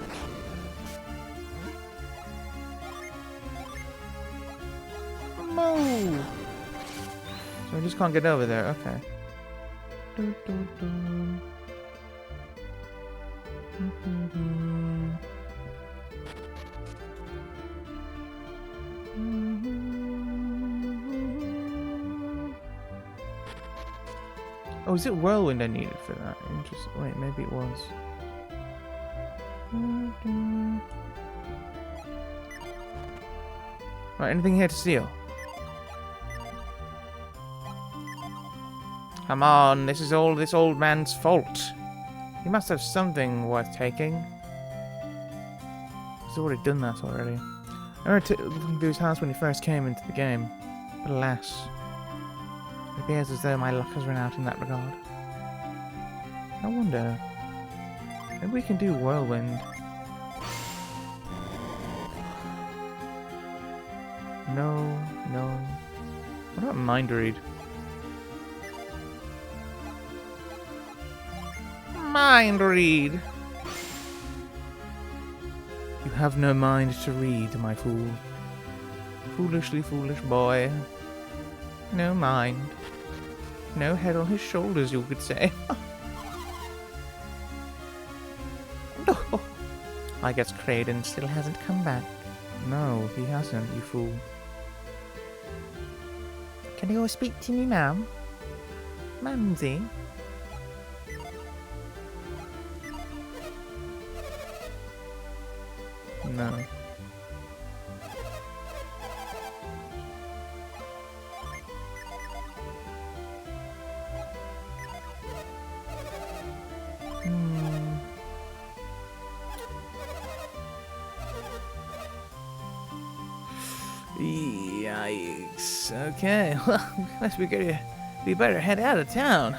Move! So I just can't get over there, okay. Oh, is it whirlwind I needed for that? Interesting. Wait, maybe it was. Right, anything here to steal? Come on, this is all this old man's fault. He must have something worth taking. He's already done that already. I remember looking through his house when he first came into the game. But alas, it appears as though my luck has run out in that regard. I wonder, maybe we can do whirlwind. No, no. What about mind read? Mind read. You have no mind to read, my fool. Foolishly foolish boy. No mind. No head on his shoulders, you could say. No. I guess Kraden still hasn't come back. No, he hasn't, you fool. Can you speak to me, ma'am? Mamsie? No. Yikes. Okay, well, guess we better head out of town.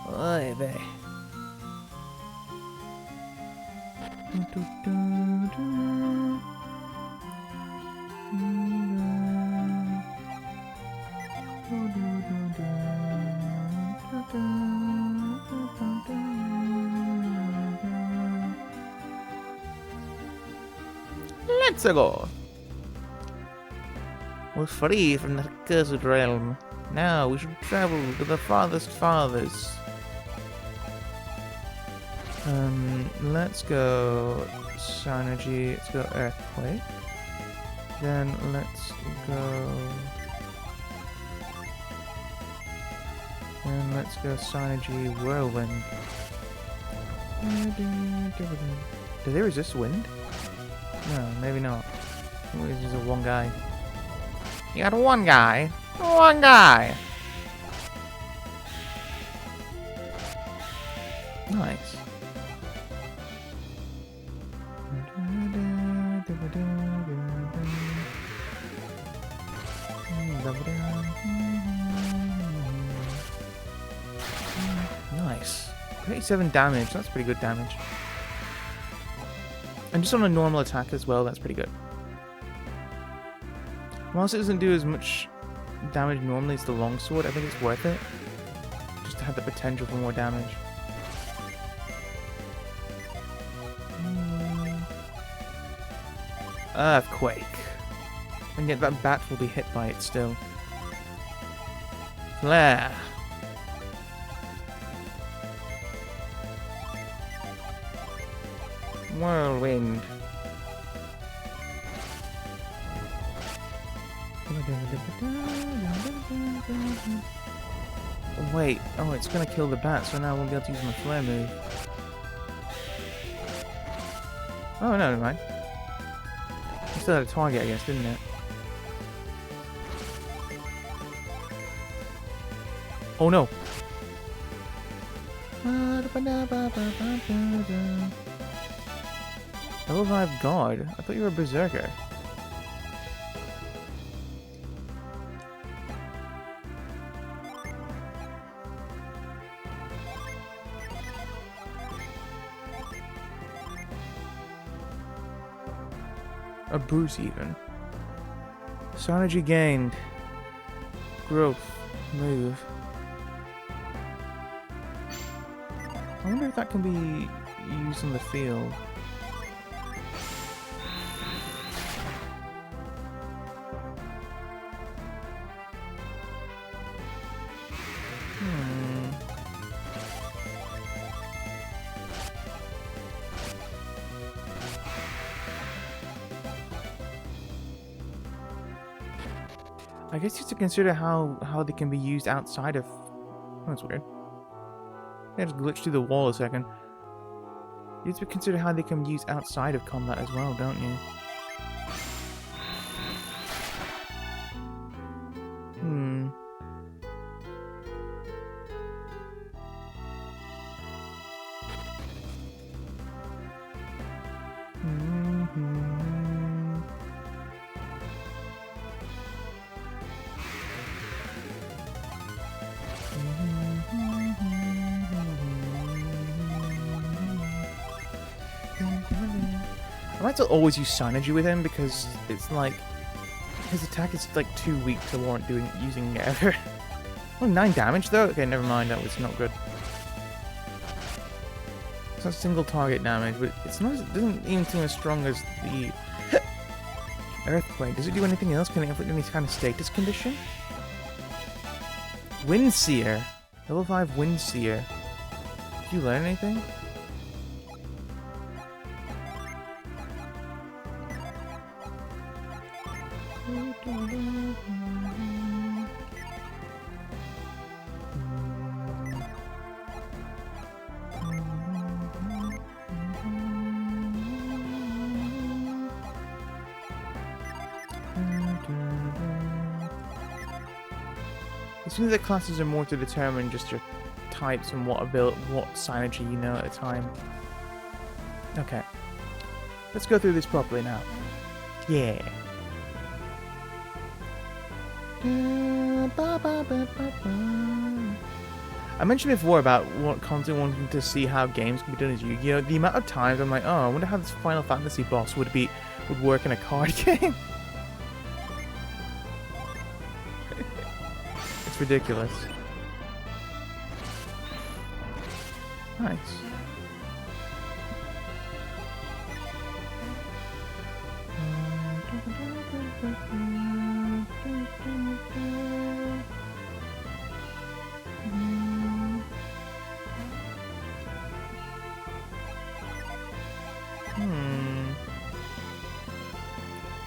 Oy vey. Let's go. We're free from that accursed realm. Now we should travel to the farthest farthest. Let's go Synergy, let's go Earthquake. Then let's go Synergy Whirlwind. Do they resist wind? No, maybe not. I think this is a one guy. You got one guy. One guy. Nice. Nice. 37 damage, that's pretty good damage. And just on a normal attack as well, that's pretty good. Whilst it doesn't do as much damage normally as the longsword, I think it's worth it. Just to have the potential for more damage. Earthquake. And yet that bat will be hit by it still. Flare. Whirlwind. Wait, oh, it's gonna kill the bat, so now I won't be able to use my flare move. Oh, no, never mind. It still had a target, I guess, didn't it? Oh no! Level 5 guard? I thought you were a berserker. A Bruce even. Synergy gained. Growth. Move. I wonder if that can be used in the field. I guess you have to consider how they can be used outside of... Oh, that's weird. I just glitched through the wall a second. You have to consider how they can be used outside of combat as well, don't you? Hmm. I might still always use Synergy with him because it's like his attack is like too weak to warrant using it ever. Oh, 9 damage though? Okay, never mind, that was not good. It's not single target damage, but it doesn't even seem as strong as the Earthquake. Does it do anything else? Can it inflict any kind of status condition? Windseer. Level 5 Windseer. Did you learn anything? It seems that classes are more to determine just your types and what synergy you know at a time. Okay. Let's go through this properly now. Yeah. I mentioned before about constantly wanting to see how games can be done as Yu-Gi-Oh! The amount of times I'm like, oh, I wonder how this Final Fantasy boss would work in a card game. It's ridiculous. Nice.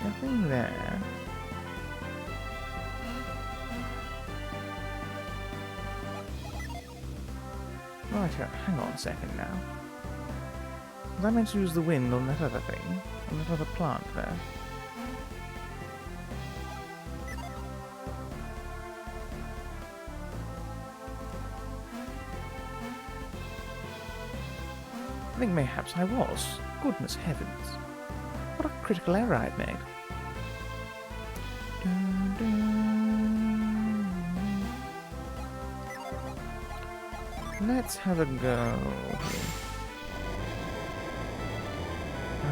Nothing there. Right, hang on a second now. Was I meant to use the wind on that other thing? On that other plant there? I think mayhaps I was. Goodness heavens. What a critical error I'd made. Dun, dun. Let's have a go here.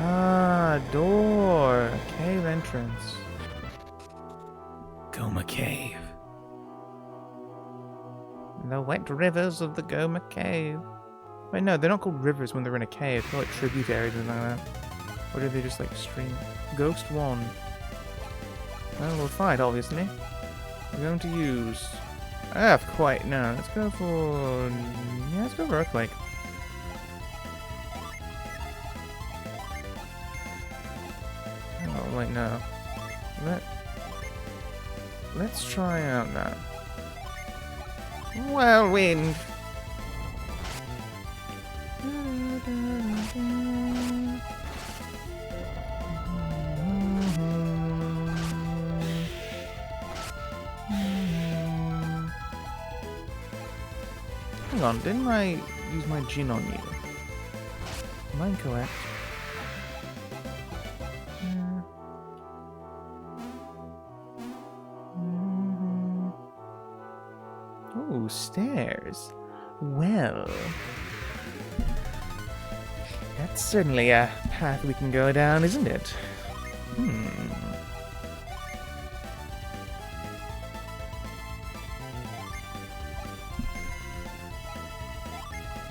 Ah, door. Cave entrance. Goma Cave. The wet rivers of the Goma Cave. Wait, no, they're not called rivers when they're in a cave. They're like tributaries and like that. Or do they just like stream? Ghost 1. Well, we'll fight, obviously. We're going to use Earthquake. No, let's go for... Yeah, let's go for Earthquake. Oh, wait, no. Let's try out that. Whirlwind. Hang on, didn't I use my Jin on you? Am I incorrect? Oh, stairs. Well, that's certainly a path we can go down, isn't it?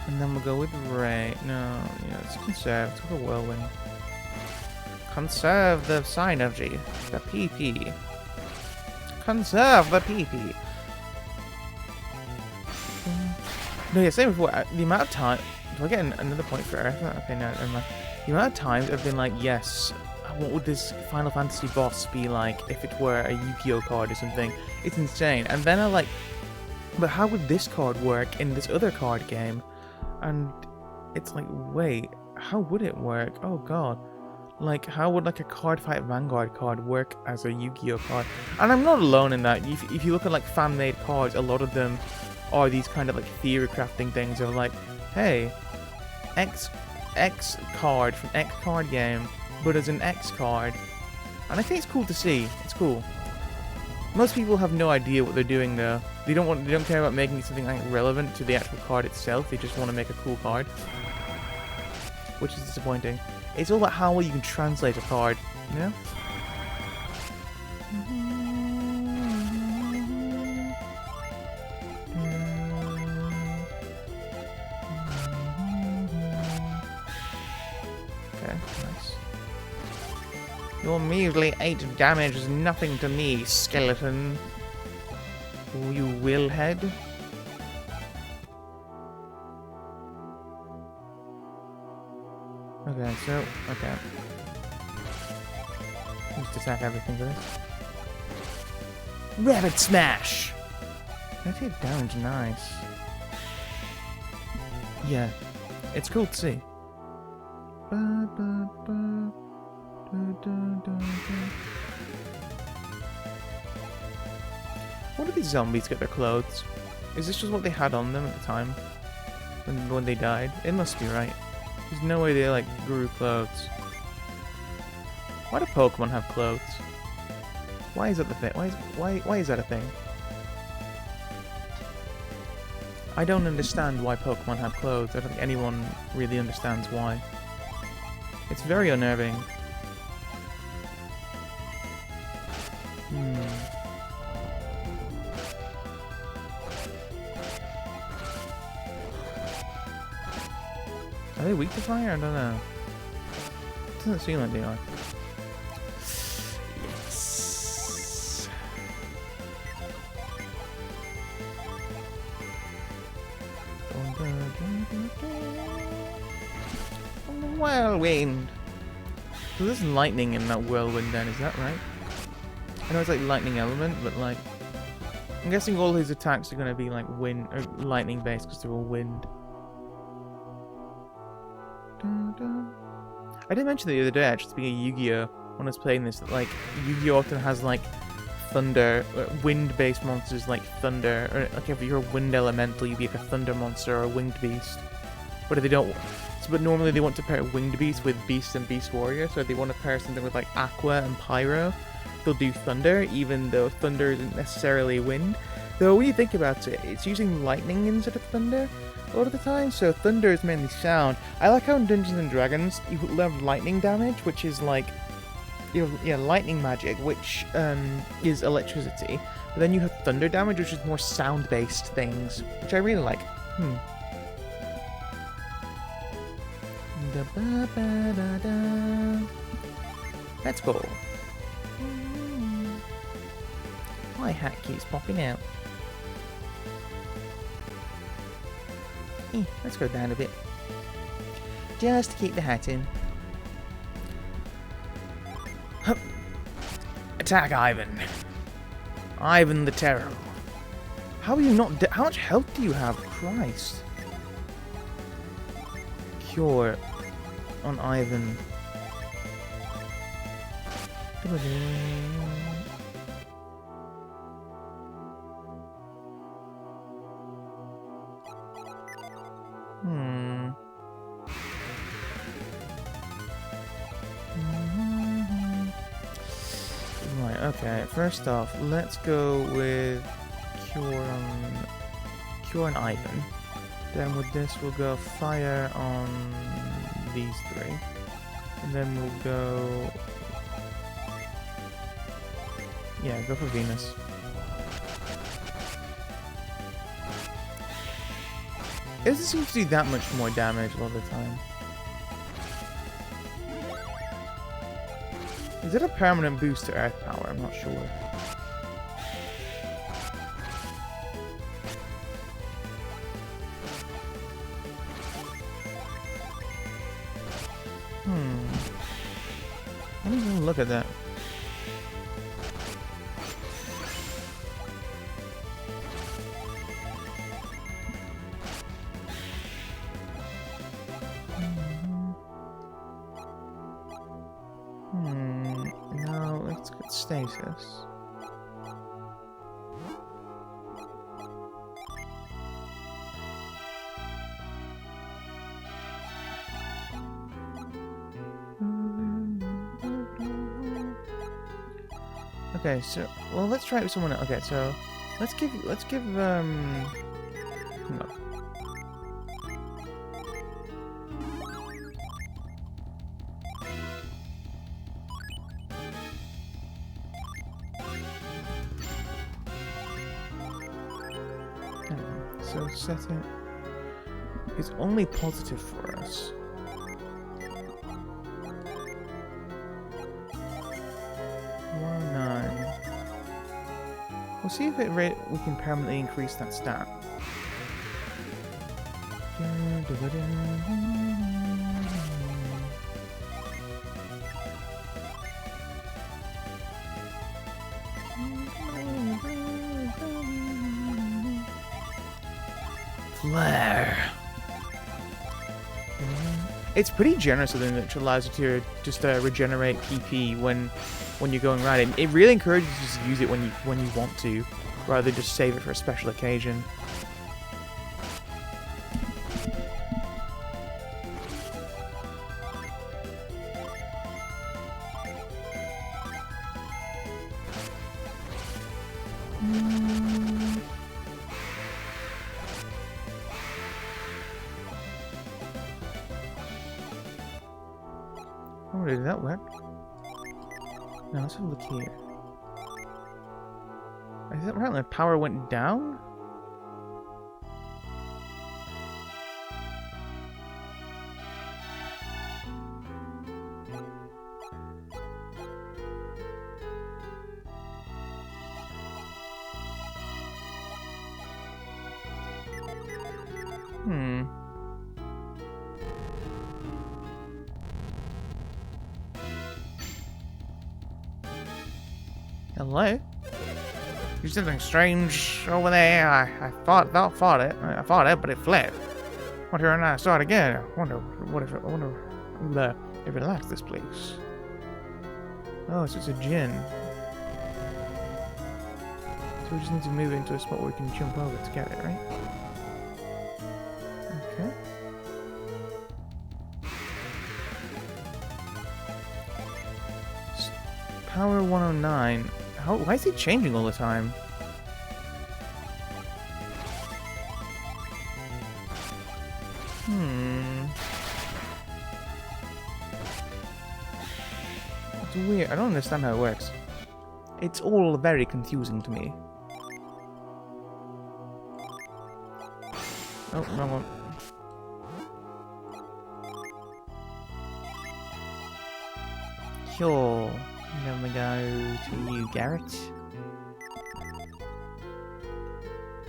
And then we'll go with Ray. No, yeah, let's conserve. Let's go for Whirlwind. Conserve the Synergy. The PP. Conserve the PP. No, yeah, same before. The amount of time... Do I get another point for Earth? Okay, no, never mind. The amount of times I've been like, yes, what would this Final Fantasy boss be like if it were a Yu-Gi-Oh card or something? It's insane. And then I like... But how would this card work in this other card game? And it's like, wait, how would it work? Oh god. Like, how would like a Card Fight Vanguard card work as a Yu-Gi-Oh card? And I'm not alone in that. If you look at like fan-made cards, a lot of them are these kind of like theory crafting things of like, hey, X card from X card game, but as an X card. And I think it's cool to see. It's cool. Most people have no idea what they're doing though. They don't care about making something like relevant to the actual card itself. They just want to make a cool card, which is disappointing. It's all about how well you can translate a card, you know? Okay, nice. Your measly 8 damage is nothing to me, skeleton. You will head. Okay, so, okay. Just attack everything for this. Rabbit Smash! That hit damage, nice. Yeah, it's cool to see. Where did these zombies get their clothes? Is this just what they had on them at the time? When they died? It must be, right? There's no way they, like, grew clothes. Why do Pokemon have clothes? Why is that the thing? Why is that a thing? I don't understand why Pokemon have clothes. I don't think anyone really understands why. It's very unnerving. Are they weak to fire? I don't know. It doesn't seem like they are. Yes. Whirlwind. So there's lightning in that whirlwind then, is that right? I know it's like lightning element, but like... I'm guessing all his attacks are going to be like wind, or lightning based because they're all wind. I did mention the other day, actually, speaking of Yu-Gi-Oh, when I was playing this, that like Yu-Gi-Oh often has like thunder, wind-based monsters like thunder, or like if you're a wind elemental, you'd be like a thunder monster or a winged beast. But if they don't, but normally they want to pair winged beast with beast and beast warrior. So if they want to pair something with like aqua and pyro, they'll do thunder, even though thunder isn't necessarily wind. Though when you think about it, it's using lightning instead of thunder a lot of the time, so thunder is mainly sound. I like how in Dungeons and Dragons you learn lightning damage, which is like, lightning magic, which is electricity. But then you have thunder damage, which is more sound-based things, which I really like. Let's go. My hat keeps popping out. Let's go down a bit. Just to keep the hat in. Hup. Attack Ivan. Ivan the Terrible. How are you not how much health do you have? Christ. Cure on Ivan. Right, okay. First off, let's go with Cure on Ivan. Then with this we'll go Fire on these three. And then we'll go... Yeah, go for Venus. It doesn't seem to do that much more damage a lot of the time. Is it a permanent boost to Earth Power? I'm not sure. Let me even look at that. No, let's get stasis. Okay, so well, let's try it with someone else. Okay, so let's give hang on. So setting is only positive for us. We'll see if we can permanently increase that stat. Flare. It's pretty generous of them, which allows you to just regenerate PP when you're going right. It really encourages you to use it when you want to, rather than just save it for a special occasion. Oh, did that work? Now let's have a look here. Is that right? My power went down? Hello? There's something strange over there. I fought it, but it fled. Wonder when I saw it again. I wonder if it likes this place. Oh, so it's a djinn. So we just need to move it into a spot where we can jump over to get it, right? Okay. Power 109. Why is he changing all the time? It's weird. I don't understand how it works. It's all very confusing to me. Oh, wrong one. Sure. Then we go to you, Garrett.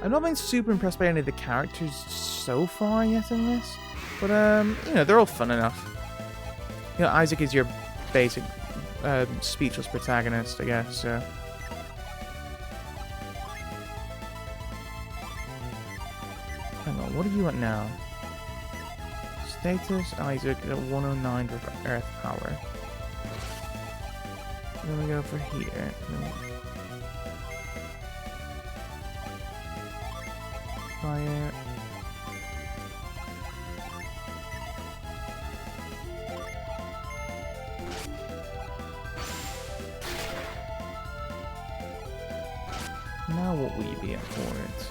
I've not been super impressed by any of the characters so far yet in this, but you know, they're all fun enough. You know, Isaac is your basic speechless protagonist, I guess. So. Hang on, what are you at now? Status Isaac at 109 with Earth power. Then we go for here. Fire. Now what will you be at for it?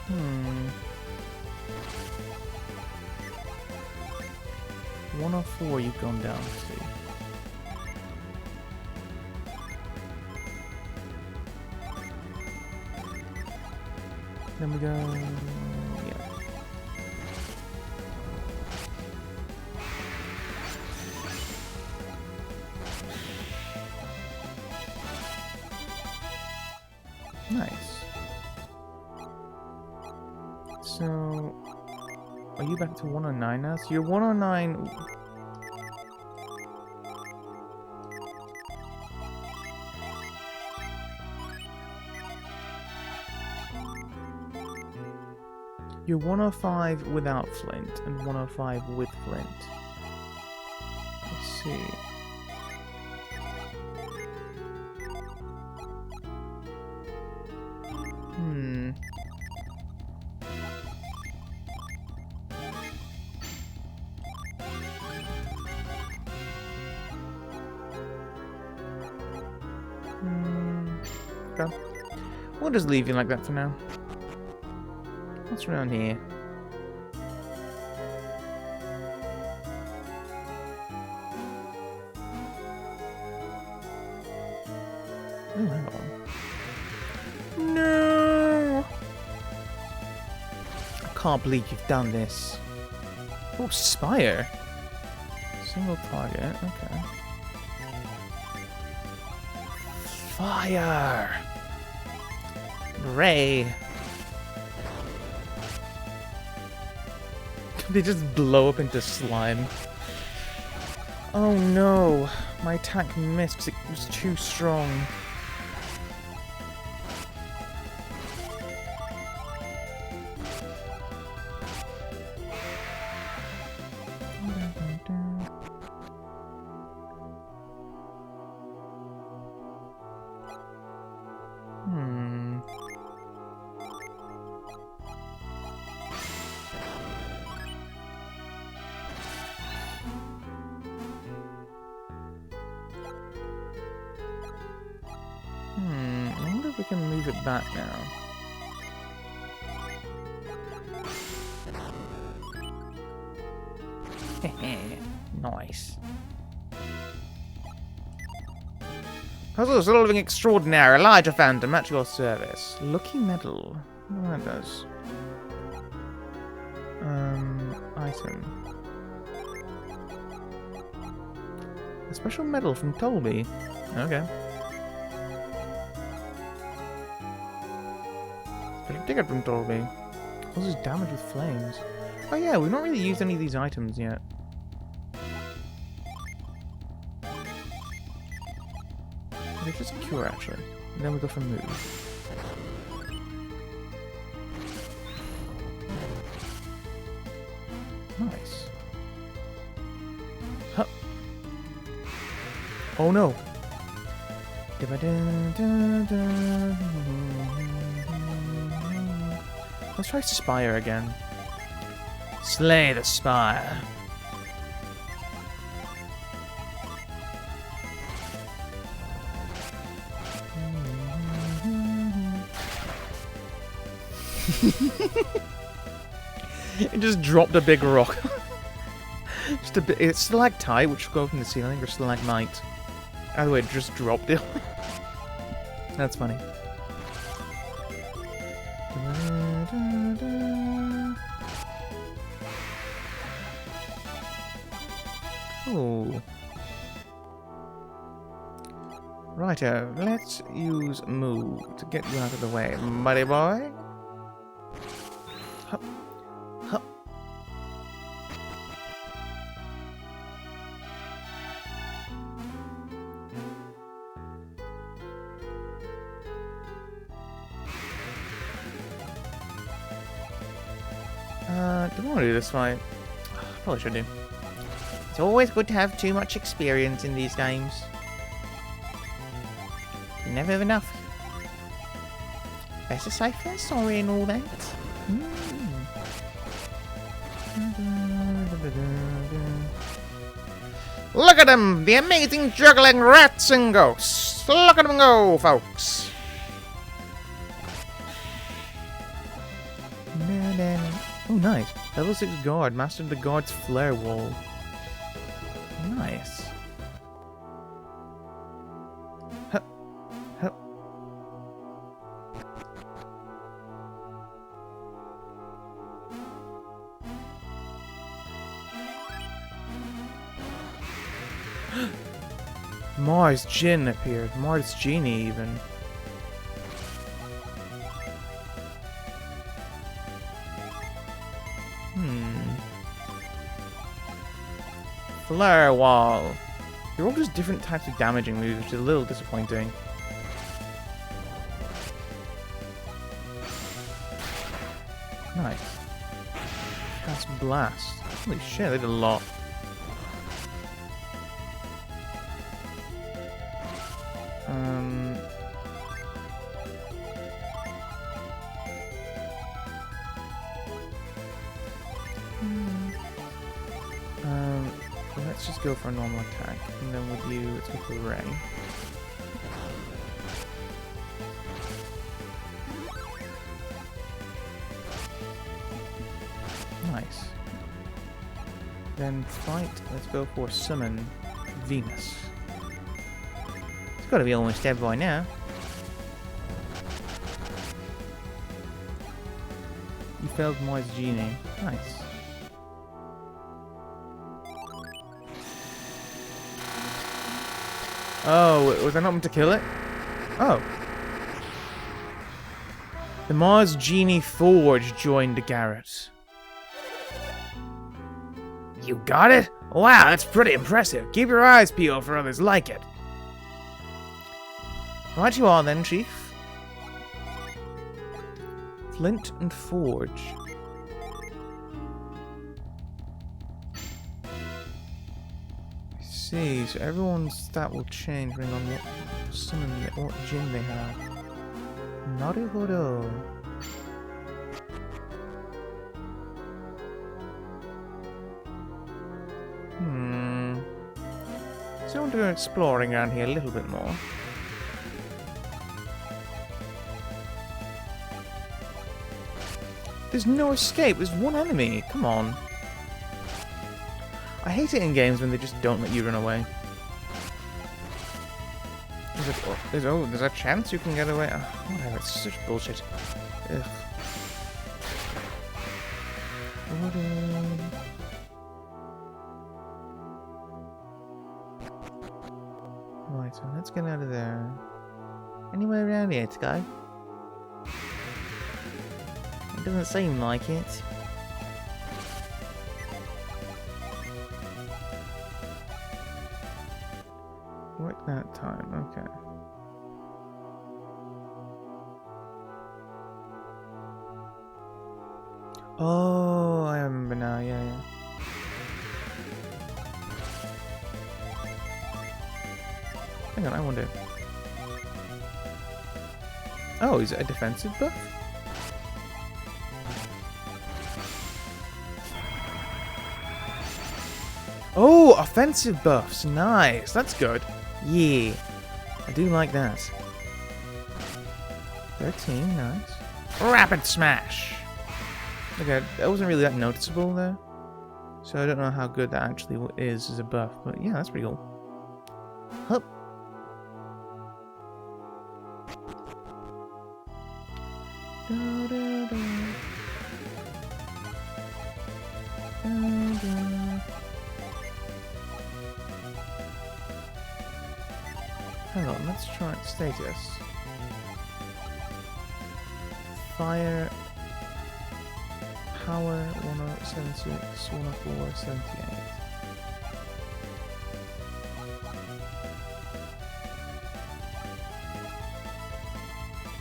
Hmm. 104 you've gone down to. Then we go... yeah. Nice. So... are you back to 109 now? So you're 109... You're 105 without Flint, and 105 with Flint. Let's see. Hmm. Okay. We'll just leave you like that for now. What's around here? Oh, hang on. No! I can't believe you've done this. Oh, Spire. Single target, okay. Fire! Ray! They just blow up into slime. Oh no, my attack missed because it was too strong. I wonder if we can move it back now. Nice. Puzzle solving extraordinaire, Elijah Phantom, at your service. Lucky medal. I wonder what that does. Item. A special medal from Tolby. Okay. Special ticket from Tolby. Causes damage with flames. Oh yeah, we've not really used any of these items yet. It's just a cure, actually. And then we go for move. Nice. Huh. Oh no! Let's try Spire again. Slay the Spire. It just dropped a big rock. Just a bit. It's stalactite, which will go up in the ceiling, or stalagmite. Either way, it just dropped it. That's funny. Ooh. Righto, let's use move to get you out of the way, buddy boy. Hup. Hup. Do I want to do this fight? Probably should do. It's always good to have too much experience in these games. Never have enough. Better safe than sorry and all that. Look at them! The amazing juggling rats and ghosts! Look at them go, folks! Oh, nice. Level 6 guard. Mastered the guard's flare wall. Nice. Hup. Hup. Mars Jin appeared. Mars Genie, even. Flare wall. They're all just different types of damaging moves, which is a little disappointing. Nice. That's blast. Holy shit, they did a lot. Let's just go for a normal attack, and then with you, let's go for Ray. Nice. Then fight, let's go for Summon Venus. It's gotta be almost dead by now. You failed Mars Genie. Nice. Oh, was I not meant to kill it? Oh. The Mars Genie Forge joined Garrett. You got it? Wow, that's pretty impressive. Keep your eyes peeled for others like it. Right you are then, Chief. Flint and Forge. See, so everyone's stat will change depending on what summon, what gym they have. Naruhodo. So I want to go exploring around here a little bit more. There's no escape. There's one enemy. Come on. I hate it in games when they just don't let you run away. There's a chance you can get away. Oh, whatever, it's such bullshit. Ugh. Right, so let's get out of there. Anywhere around here to go? It doesn't seem like it. Work that time, okay. Oh, I remember now, yeah. Hang on, I wonder. Oh, is it a defensive buff? Oh, offensive buffs, nice, that's good. Yeah, I do like that. 13, nice. Rapid Smash! Okay, that wasn't really that noticeable there. So I don't know how good that actually is as a buff, but yeah, that's pretty cool. Hup. Da, da, da. Da, da. Hang on, let's try status. Fire. Power 1076, 104, 78.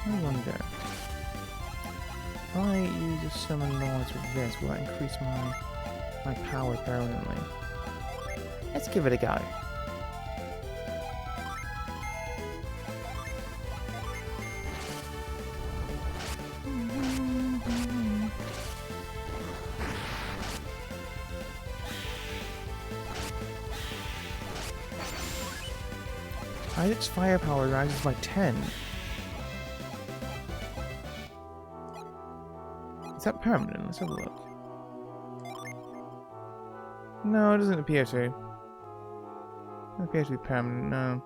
I wonder. If I use a summon knowledge with this, will that increase my power permanently? Let's give it a go. Isaac's firepower rises by 10. Is that permanent? Let's have a look. No, it doesn't appear to. It doesn't appear to be permanent, no.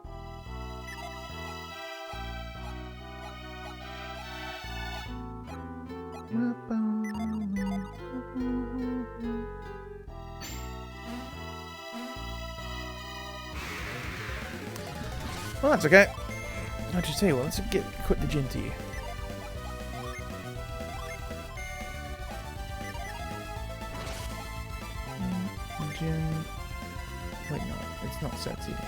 Well, that's okay. I'll just tell you what, let's quit the gin tea. Gin. Wait, no, it's not set yet.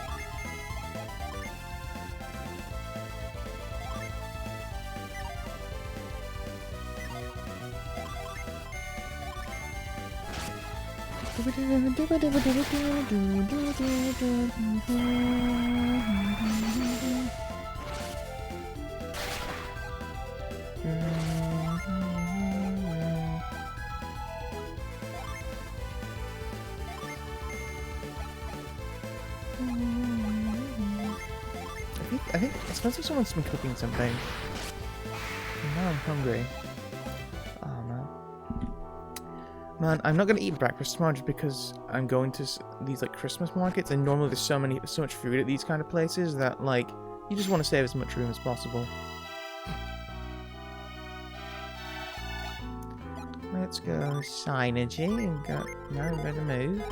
I think it smells like someone's been cooking something. And now I'm hungry. Oh man. Man, I'm not gonna eat breakfast tomorrow just because I'm going to these like Christmas markets, and normally there's so much food at these kind of places that like you just want to save as much room as possible. Let's go Synergy and go. Now we're gonna move.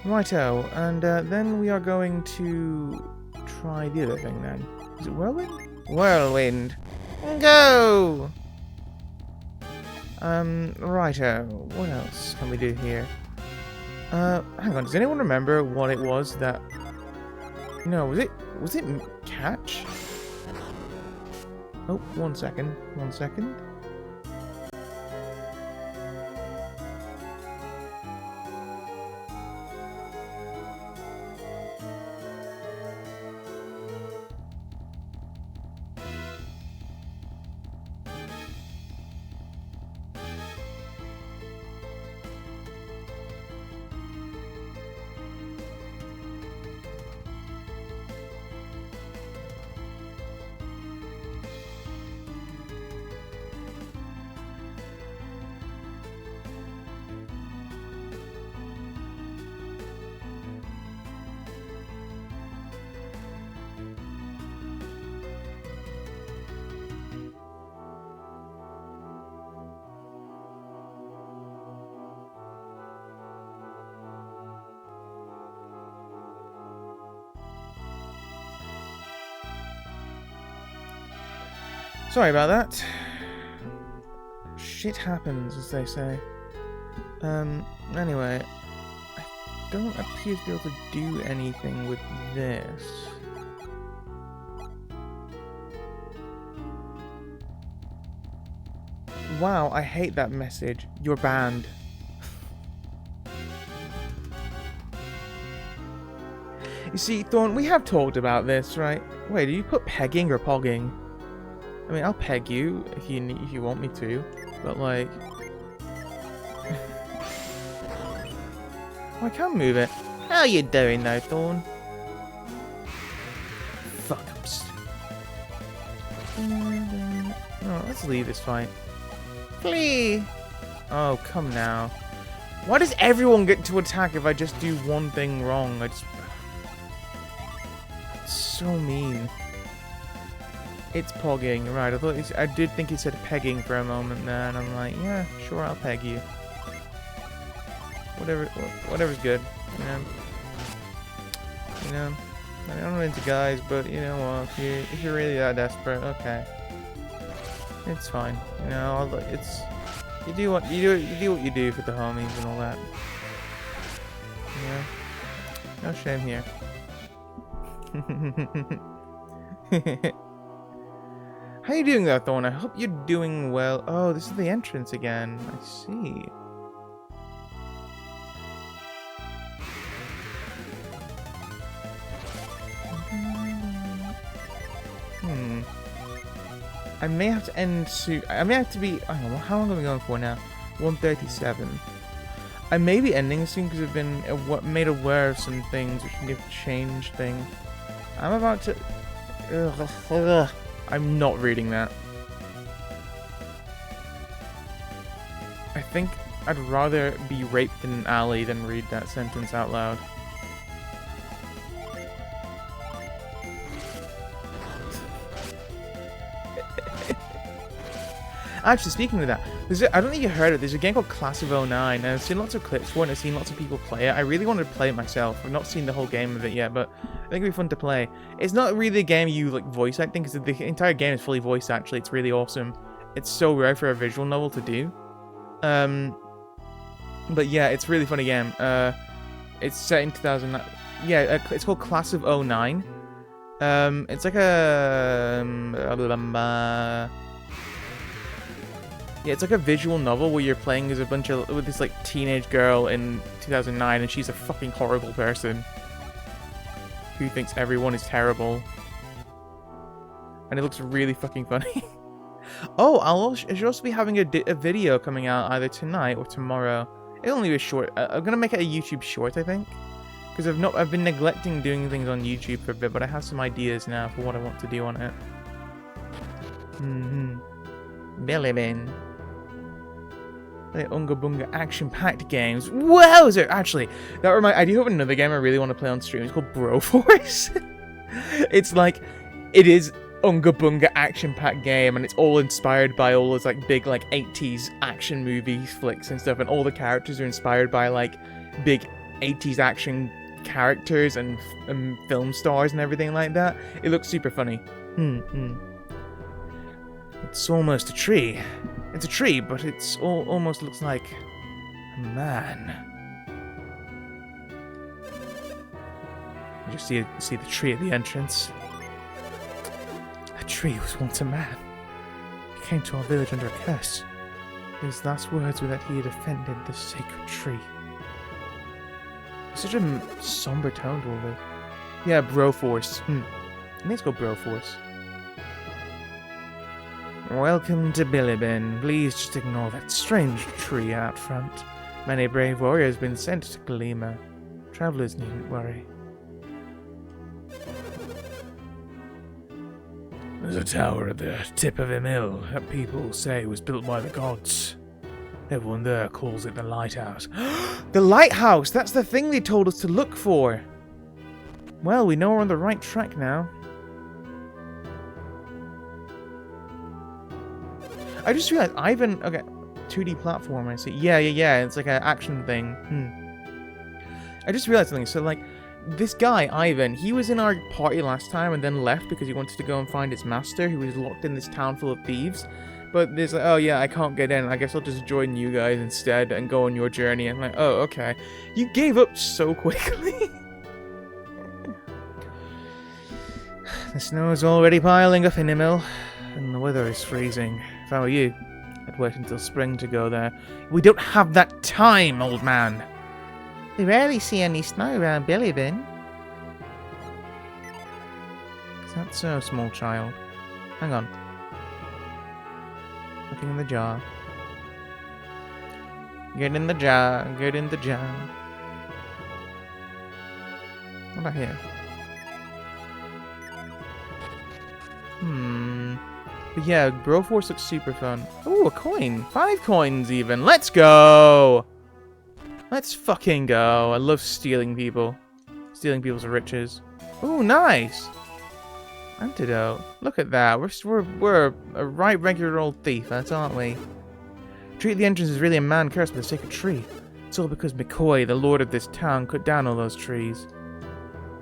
Righto, and then we are going to try the other thing then. Is it Whirlwind? Whirlwind! Go! Righto, what else can we do here? Hang on, does anyone remember what it was that... No, was it catch? Oh, one second. Sorry about that. Shit happens, as they say. Anyway, I don't appear to be able to do anything with this. Wow, I hate that message. You're banned. You see, Thorn, we have talked about this, right? Wait, do you put pegging or pogging? I mean, I'll peg you if you want me to, but like... I can move it. How you doing though, Thorn? Fuck-ups. Oh, let's leave this fight. Flee! Oh, come now. Why does everyone get to attack if I just do one thing wrong? It's so mean. It's pogging, right? I did think he said pegging for a moment there, and I'm like, yeah, sure, I'll peg you. Whatever's good. You know, I'm not into guys, but you know what? If you're really that desperate, okay, it's fine. You know, it's you do what you do for the homies and all that. You know, no shame here. How you doing there, Thorn? I hope you're doing well. Oh, this is the entrance again. I see. I may have to end soon. I may have to be. Hang on, how long are we going for now? 1:37. I may be ending soon because I've been made aware of some things which can change things. I'm about to. I'm not reading that. I think I'd rather be raped in an alley than read that sentence out loud. Actually, speaking of that, I don't think you heard it. There's a game called Class of 09, and I've seen lots of clips for it, and I've seen lots of people play it. I really wanted to play it myself. I've not seen the whole game of it yet, but I think it'd be fun to play. It's not really a game you like voice acting, because the entire game is fully voiced. Actually, it's really awesome. It's so rare for a visual novel to do. But yeah, it's a really funny game. It's set in 2009. Yeah, it's called Class of 09. It's like a yeah, it's like a visual novel where you're playing as with this like teenage girl in 2009, and she's a fucking horrible person who thinks everyone is terrible, and it looks really fucking funny. Oh, I should also be having a video coming out either tonight or tomorrow. It'll only be a short. I'm gonna make it a YouTube short, I think, because I've been neglecting doing things on YouTube for a bit, but I have some ideas now for what I want to do on it. Bilibin. The Unga Bunga action-packed games. Wowzer! Actually, I do have another game I really want to play on stream. It's called Broforce. It's like, it is Unga Bunga action-packed game, and it's all inspired by all those like big like 80s action movie flicks and stuff, and all the characters are inspired by like big 80s action characters and film stars and everything like that. It looks super funny. It's almost a tree. It's a tree, but it's almost looks like a man. You just see the tree at the entrance. A tree was once a man. He came to our village under a curse. His last words were that he had offended the sacred tree. Such a somber tone to all this. Yeah, Broforce. I think it's called Broforce. Welcome to Bilibin. Please just ignore that strange tree out front. Many brave warriors have been sent to Kalima. Travelers needn't worry. There's a tower at the tip of Emil that people say was built by the gods. Everyone there calls it the lighthouse. The lighthouse! That's the thing they told us to look for! Well, we know we're on the right track now. I just realized Ivan. Okay, 2D platformer. I see. Yeah. It's like an action thing. I just realized something. So, like, this guy, Ivan, he was in our party last time and then left because he wanted to go and find his master, who was locked in this town full of thieves. But there's like, oh yeah, I can't get in. I guess I'll just join you guys instead and go on your journey. And like, oh, okay. You gave up so quickly. The snow is already piling up in Emil, and the weather is freezing. If I were you, I'd wait until spring to go there. We don't have that time, old man. We rarely see any snow around Bilibin. Is that so, small child? Hang on. Looking in the jar. Get in the jar. Get in the jar. What about here? But yeah, Broforce looks super fun. Ooh, a coin. 5 coins even. Let's go! Let's fucking go. I love stealing people. Stealing people's riches. Ooh, nice! Antidote. Look at that. We're a right regular old thief, that's aren't we? Treat the entrance is really a man cursed by the sacred tree. It's all because McCoy, the lord of this town, cut down all those trees.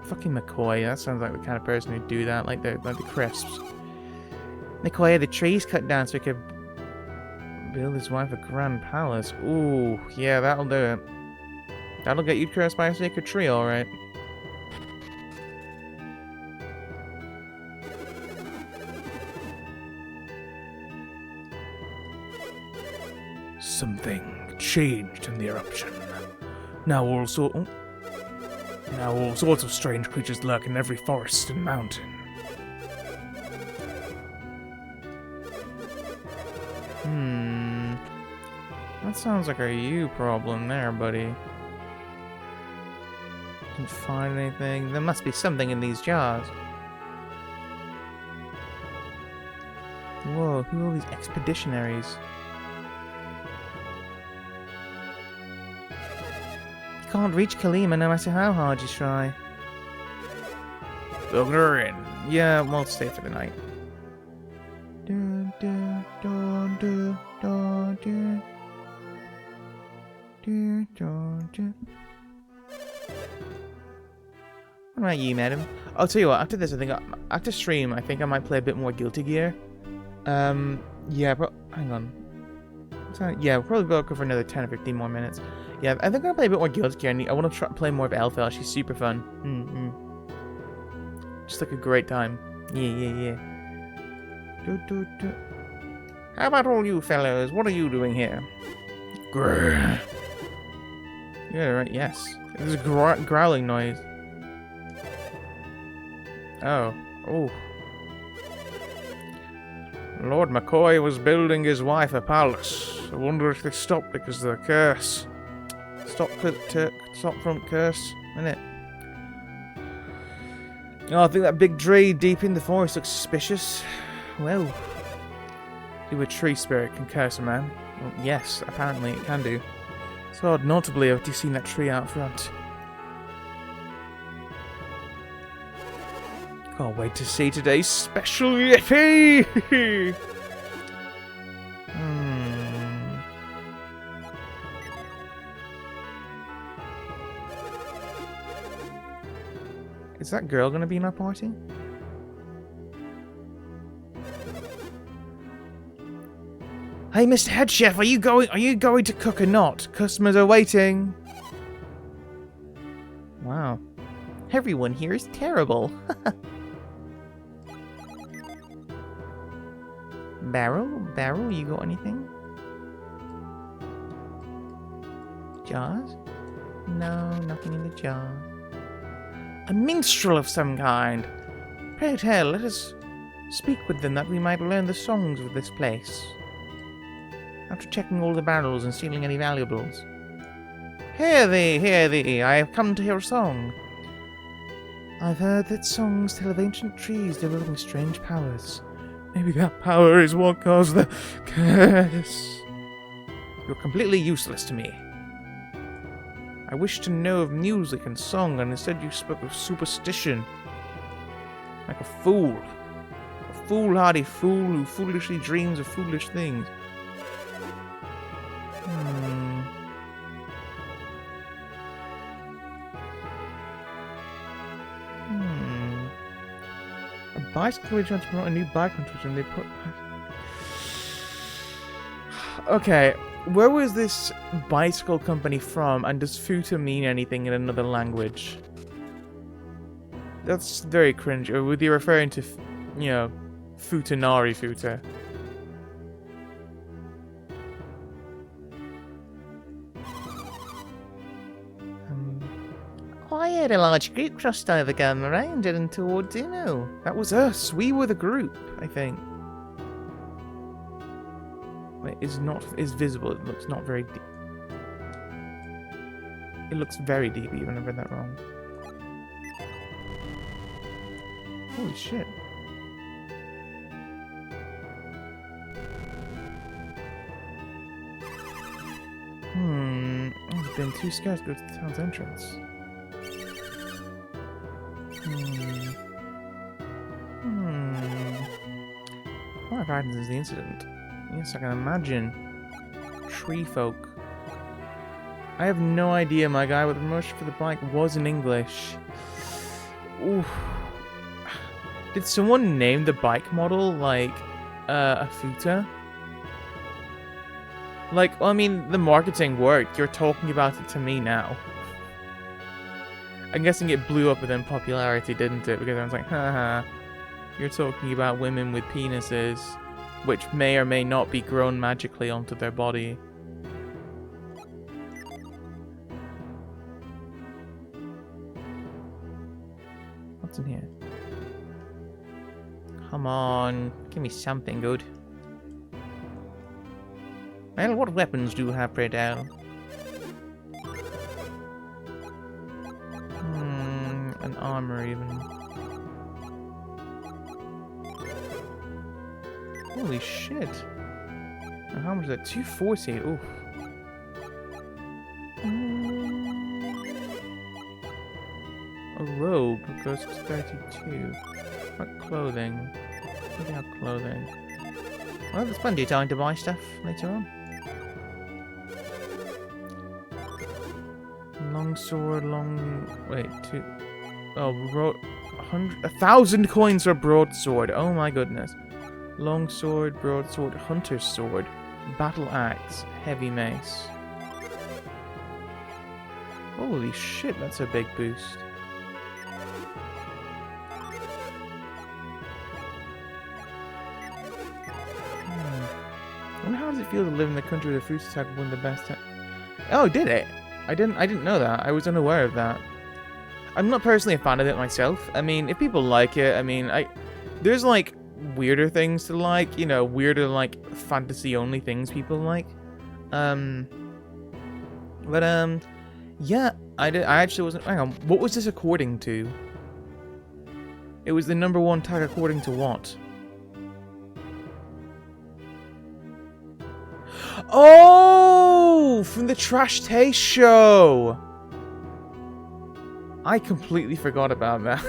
Fucking McCoy, that sounds like the kind of person who'd do that, like the crisps. McCoy had the trees cut down so he could build his wife a grand palace. Ooh, yeah, that'll do it. That'll get you cursed by a sacred tree, alright. Something changed in the eruption. Now all sorts of strange creatures lurk in every forest and mountain. That sounds like a you problem there, buddy. Didn't find anything. There must be something in these jars. Whoa, who are all these expeditionaries? You can't reach Kalima no matter how hard you try. Booger in. Yeah, we'll stay for the night. What about you, madam? I'll tell you what, after this, after stream, I think I might play a bit more Guilty Gear. Yeah, hang on. Yeah, we'll probably go for another 10 or 15 more minutes. Yeah, I think I'll play a bit more Guilty Gear. I want to play more of Elphel. She's super fun. Just like a great time. Yeah. How about all you fellows? What are you doing here? Grrr. Yeah, right, yes. There's a growling noise. Oh. Lord McCoy was building his wife a palace. I wonder if they stopped because of the curse. Stop from curse, innit? Oh, I think that big tree deep in the forest looks suspicious. Well, do a tree spirit can curse a man? Well, yes, apparently it can do. It's hard not to believe after you've seen that tree out front. Can't wait to see today's special Yippee! Is that girl gonna be in our party? Hey, Mr. Head Chef, are you going to cook or not? Customers are waiting. Wow. Everyone here is terrible. Barrel, you got anything? Jars? No, nothing in the jar. A minstrel of some kind. Pray tell, let us speak with them that we might learn the songs of this place. After checking all the barrels and stealing any valuables. Hear thee, I have come to hear a song. I've heard that songs tell of ancient trees developing strange powers. Maybe that power is what caused the curse. You're completely useless to me. I wish to know of music and song, and instead you spoke of superstition. Like a fool. A foolhardy fool who foolishly dreams of foolish things. A bicycle trying to promote a new bike competition. They put. Okay, where was this bicycle company from? And does Futa mean anything in another language? That's very cringe. Or would you referring to, you know, Futanari Futa? I heard a large group crossed over going around and towards Uno. That was us. We were the group, I think. Wait, is visible. It looks not very deep. It looks very deep, even. I read that wrong. Holy shit. I've been too scared to go to the town's entrance. What happens is the incident? Yes, I can imagine. Tree folk. I have no idea, my guy, what the promotion for the bike was in English. Oof. Did someone name the bike model, like, a Futa? Like, I mean, the marketing worked. You're talking about it to me now. I'm guessing it blew up within popularity, didn't it? Because everyone's like, haha, you're talking about women with penises, which may or may not be grown magically onto their body. What's in here? Come on, give me something good. Well, what weapons do you have, Predel? An armor even. Holy shit. And how much is that? 240. Oof. A robe goes to 32. What clothing? We do have clothing. Well, there's plenty of time to buy stuff later on. Longsword, wait, two. Oh, 1,000 coins for broadsword. Oh my goodness. Longsword, broadsword, hunter's sword, battle axe, heavy mace. Holy shit, that's a big boost. I wonder how does it feel to live in the country where the fruits attack one of the best. Oh, did it? I didn't know that. I was unaware of that. I'm not personally a fan of it myself. I mean, if people like it, I mean, there's like weirder things to like, you know, weirder like fantasy only things people like. Yeah, I actually wasn't. Hang on, what was this according to? It was the #1 tag according to what? Oh, from the Trash Taste show. I completely forgot about that.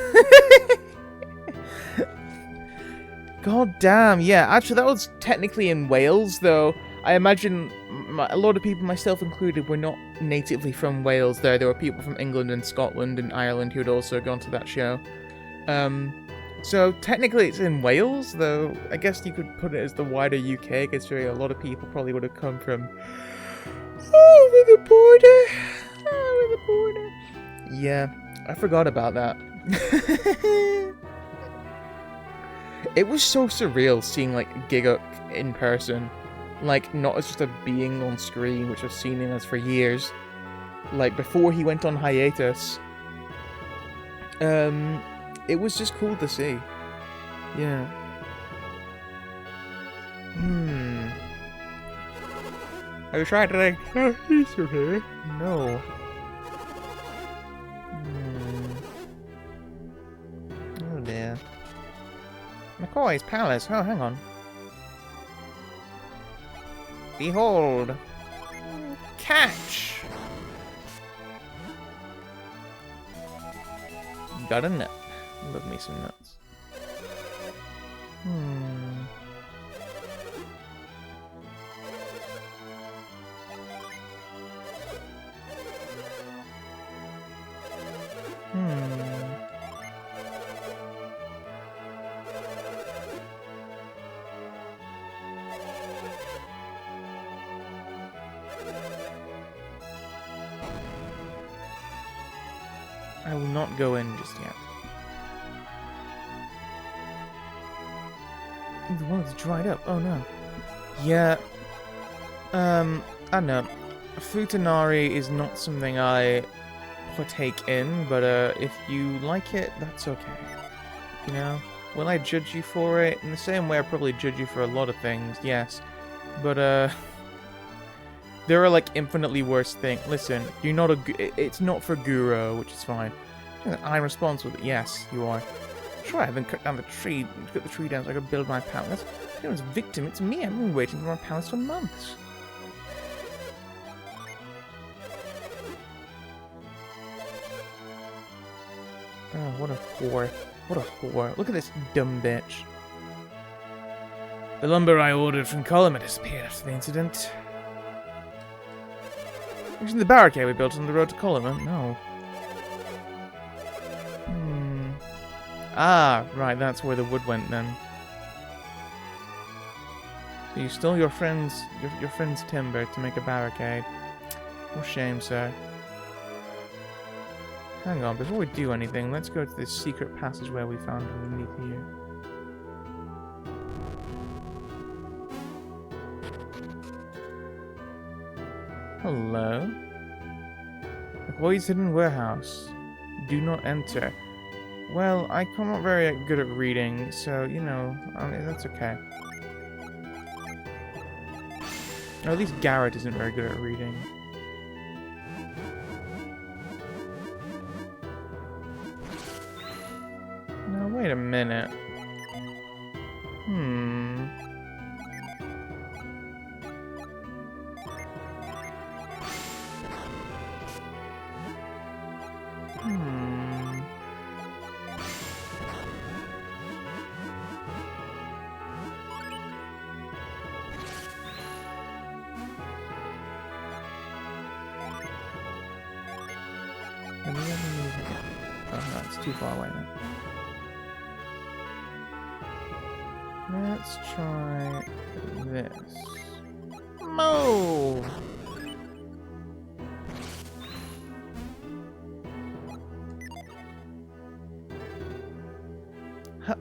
God damn, yeah. Actually, that was technically in Wales, though. I imagine a lot of people, myself included, were not natively from Wales there. There were people from England and Scotland and Ireland who had also gone to that show. So technically it's in Wales, though I guess you could put it as the wider UK, considering a lot of people probably would have come from over the border. Over the border. Yeah, I forgot about that. It was so surreal seeing like Gigguk in person. Like, not as just a being on screen, which I've seen him as for years. Like, before he went on hiatus. It was just cool to see. Yeah. Are you trying to like he's from here? No. Oh dear. McCoy's Palace. Oh, hang on. Behold. Catch. Got a nut. Love me some nuts. I will not go in just yet. The one that's dried up. Oh no. Yeah. I don't know. Futanari is not something I partake in, but if you like it, that's okay. You know? Will I judge you for it? In the same way I probably judge you for a lot of things, yes. But there are like infinitely worse things. Listen, you're not it's not for Guro, which is fine. I'm responsible. Yes, you are. Sure, I haven't cut down the tree. Cut the tree down so I could build my palace. No one's victim. It's me. I've been waiting for my palace for months. Oh, what a whore! What a whore! Look at this dumb bitch. The lumber I ordered from Colum had disappeared after the incident. Isn't the barricade we built on the road to Colliver? No. Ah, right, that's where the wood went then. So you stole your friend's timber to make a barricade. What a shame, sir. Hang on, before we do anything, let's go to this secret passageway we found underneath here. Hello? The boy's hidden warehouse. Do not enter. Well, I'm not very good at reading, so, you know, I mean, that's okay. Or at least Garrett isn't very good at reading. Now, wait a minute. Can we ever move again? Oh no, it's too far away now. Let's try this. Move! Huh.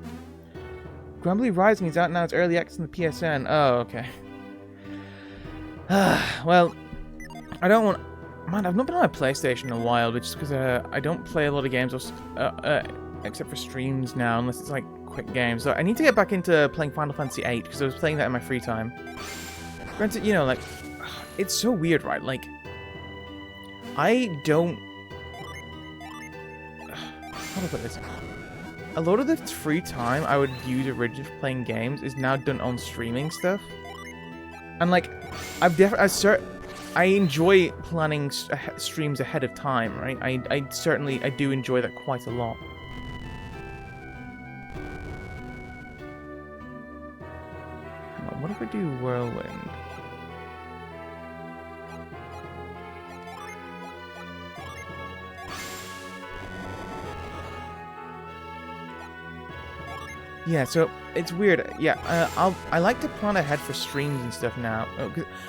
Grumbly Rising is out now. It's early access on the PSN. Oh, okay. Well, I don't want... Man, I've not been on my PlayStation in a while, which is because I don't play a lot of games except for streams now, unless it's like quick games. So I need to get back into playing Final Fantasy VIII, because I was playing that in my free time. Granted, you know, like, it's so weird, right? Like, I don't... How do I put this? A lot of the free time I would use originally for playing games is now done on streaming stuff. And, like, I enjoy planning streams ahead of time, right? I do enjoy that quite a lot. What if we do Whirlwind? Yeah, so it's weird. Yeah, I like to plan ahead for streams and stuff now.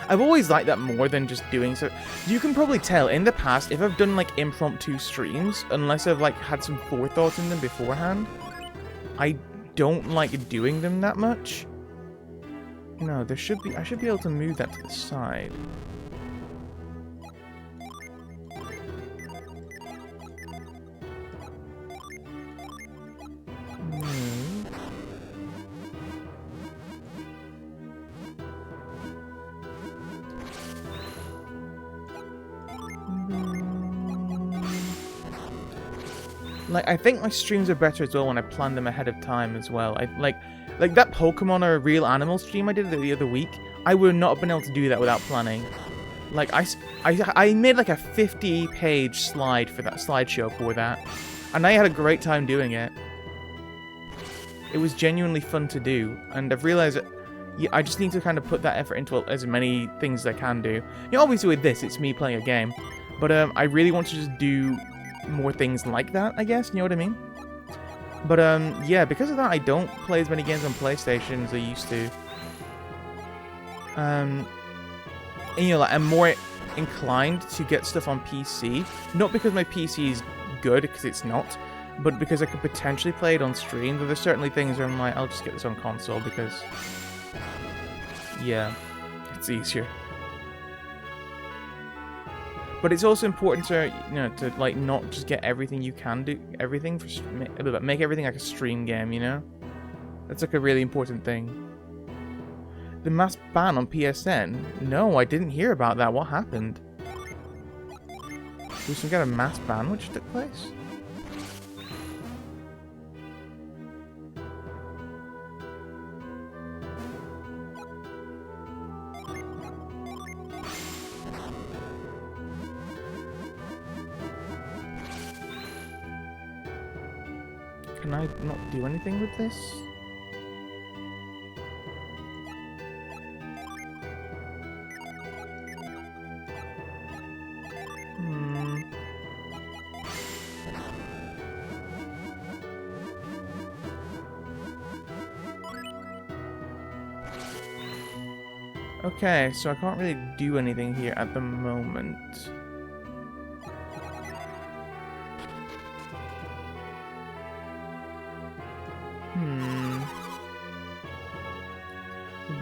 I've always liked that more than just doing so. You can probably tell in the past if I've done like impromptu streams, unless I've like had some forethought in them beforehand, I don't like doing them that much. No, I should be able to move that to the side. Like, I think my streams are better as well when I plan them ahead of time as well. Like that Pokemon or Real Animal stream I did the other week, I would not have been able to do that without planning. Like, I made like a 50-page slide for that slideshow for that, and I had a great time doing it. It was genuinely fun to do, and I've realized that I just need to kind of put that effort into as many things as I can do. You know, obviously with this, it's me playing a game, but I really want to just do more things like that, I guess, you know what I mean? But yeah, because of that, I don't play as many games on PlayStation as I used to. And, you know, like, I'm more inclined to get stuff on PC, not because my PC is good, because it's not, but because I could potentially play it on stream. But there's certainly things where I'm like, I'll just get this on console because, yeah, it's easier. But it's also important to, you know, to like not just get everything you can do, everything for make everything like a stream game, you know? That's like a really important thing. The mass ban on PSN? No, I didn't hear about that. What happened? Was some kind of mass ban which took place? Can I not do anything with this? Okay, so I can't really do anything here at the moment.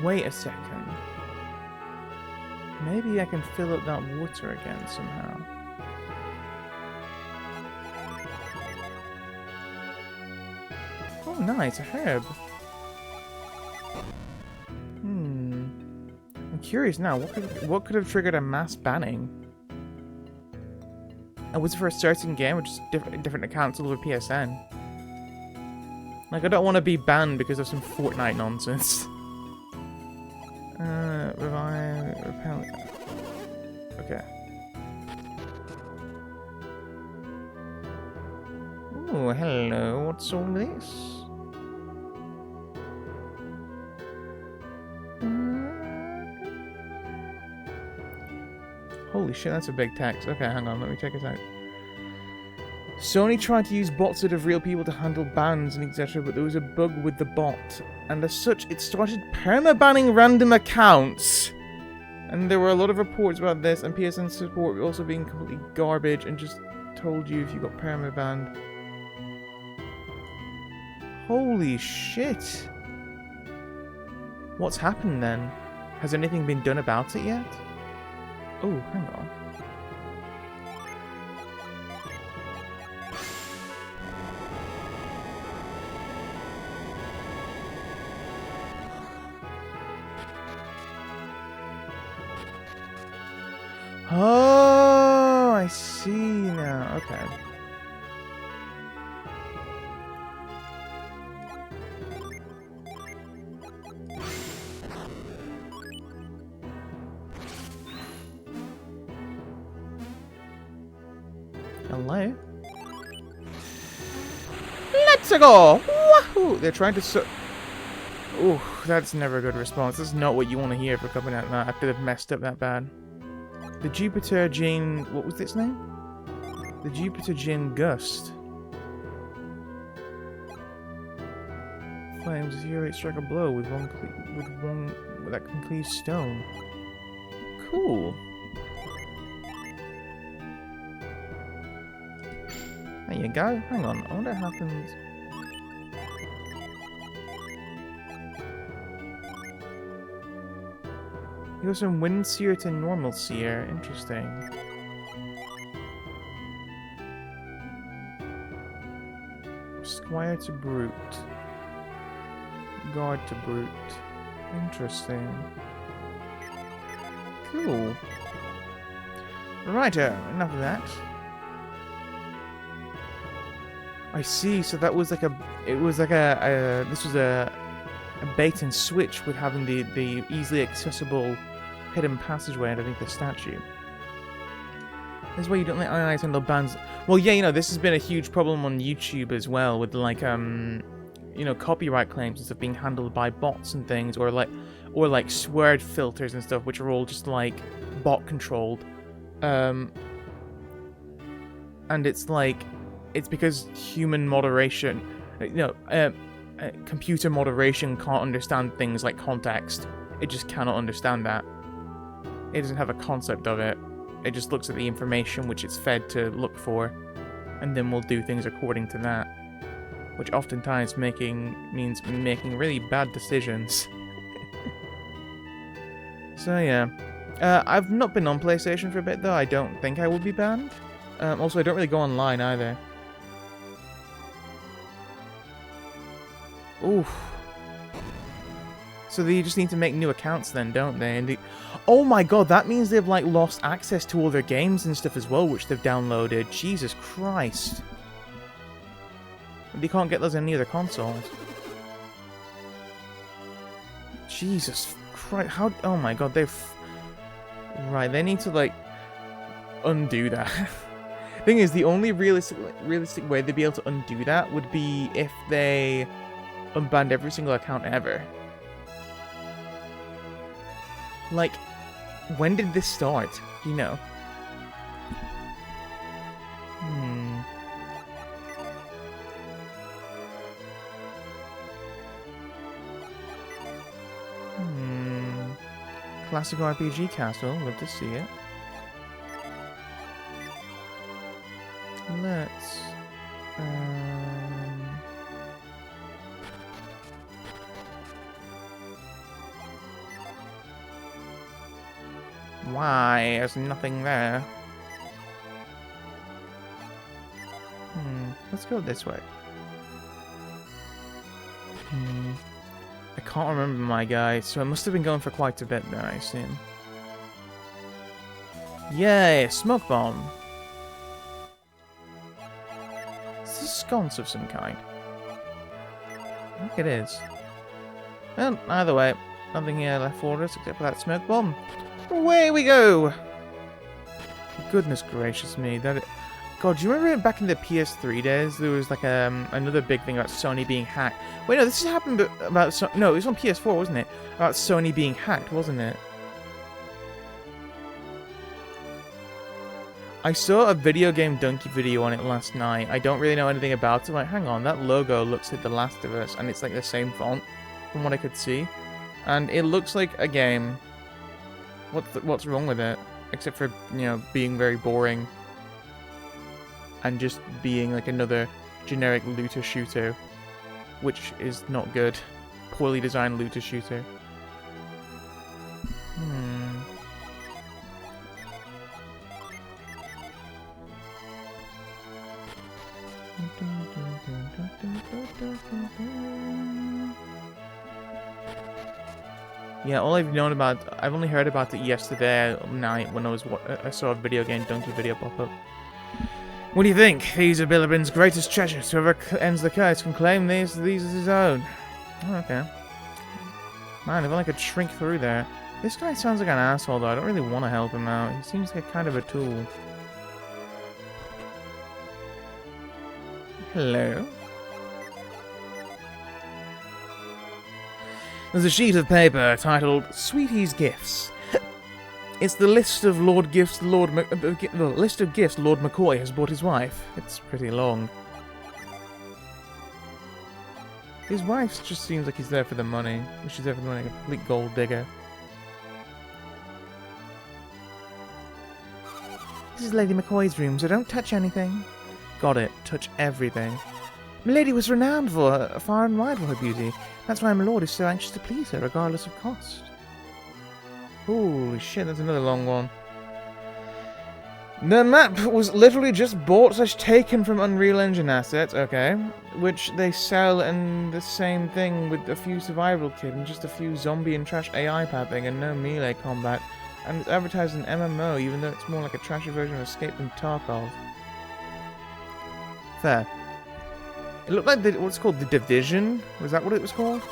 Wait a second. Maybe I can fill up that water again somehow. Oh, nice, a herb. I'm curious now, what could have triggered a mass banning? And was it for a certain game or just different accounts all over PSN? Like, I don't want to be banned because of some Fortnite nonsense. Repel. Okay. Oh, hello. What's all this? Holy shit, that's a big text. Okay, hang on. Let me check this out. Sony tried to use bots out of real people to handle bans and etc., but there was a bug with the bot, and as such, it started perma-banning random accounts. And there were a lot of reports about this, and PSN support also being completely garbage and just told you if you got perma-banned. Holy shit. What's happened then? Has anything been done about it yet? Oh, hang on. Oh, I see now. Okay. Hello? Let's go! Wahoo! They're trying to Ooh, that's never a good response. That's not what you want to hear for coming out now after they've messed up that bad. The Jupiter Jane... What was its name? The Jupiter Jane Gust. Flames here, strike a blow with that concave stone. Cool. There you go. Hang on. I wonder what happens. You go from Wind Seer to Normal Seer. Interesting. Squire to Brute. Guard to Brute. Interesting. Cool. Righto, enough of that. I see, so that was like this was a bait and switch with having the easily accessible hidden passageway underneath the statue. This is why you don't let IIs handle bans. Well, yeah, you know, this has been a huge problem on YouTube as well, with like, you know, copyright claims and stuff being handled by bots and things, or like sword filters and stuff, which are all just like bot controlled. And it's like, it's because human moderation, you know, computer moderation can't understand things like context. It just cannot understand that. It doesn't have a concept of it. It just looks at the information which it's fed to look for, and then will do things according to that. Which oftentimes means making really bad decisions. So yeah. I've not been on PlayStation for a bit though. I don't think I will be banned. Also, I don't really go online either. Oof. So they just need to make new accounts then, don't they? And oh my god, that means they've like lost access to all their games and stuff as well, which they've downloaded. Jesus Christ. They can't get those on any other consoles. Jesus Christ, how... Oh my god, Right, they need to like undo that. Thing is, the only realistic way they'd be able to undo that would be if they unbanned every single account ever. Like, when did this start? Do you know? classic RPG castle. Love to see it. Let's... Why? There's nothing there. Let's go this way. I can't remember my guy, so I must have been going for quite a bit there, I assume. Yay! Smoke bomb! Is this a sconce of some kind? I think it is. Well, either way, nothing here left for us except for that smoke bomb. Away we go! Goodness gracious me, God, do you remember back in the PS3 days, there was like another big thing about Sony being hacked? Wait, no, this has happened about... No, it was on PS4, wasn't it? About Sony being hacked, wasn't it? I saw a video game donkey video on it last night. I don't really know anything about it. Like, hang on, that logo looks like The Last of Us, and it's like the same font, from what I could see. And it looks like a game. What's wrong with it? Except for, you know, being very boring. And just being like another generic looter shooter, which is not good. Poorly designed looter shooter. Yeah, all I've only heard about it yesterday night when I saw a video game donkey video pop up. What do you think? These are Bilibin's greatest treasures. Whoever ends the curse can claim these as his own. Oh, okay. Man, if only I could shrink through there. This guy sounds like an asshole, though. I don't really want to help him out. He seems like kind of a tool. Hello? There's a sheet of paper titled Sweetie's Gifts. It's the list of gifts Lord McCoy has bought his wife. It's pretty long. His wife just seems like he's there for the money. She's there for the money, a complete gold digger. This is Lady McCoy's room, so don't touch anything. Got it. Touch everything. Milady was renowned for her, far and wide for her beauty. That's why my lord is so anxious to please her, regardless of cost. Holy shit, that's another long one. The map was literally just bought/taken from Unreal Engine assets, okay, which they sell, and the same thing with a few survival kit and just a few zombie and trash AI pathing and no melee combat, and it's advertised in MMO even though it's more like a trashy version of Escape from Tarkov. Fair. It looked like what's called The Division? Was that what it was called?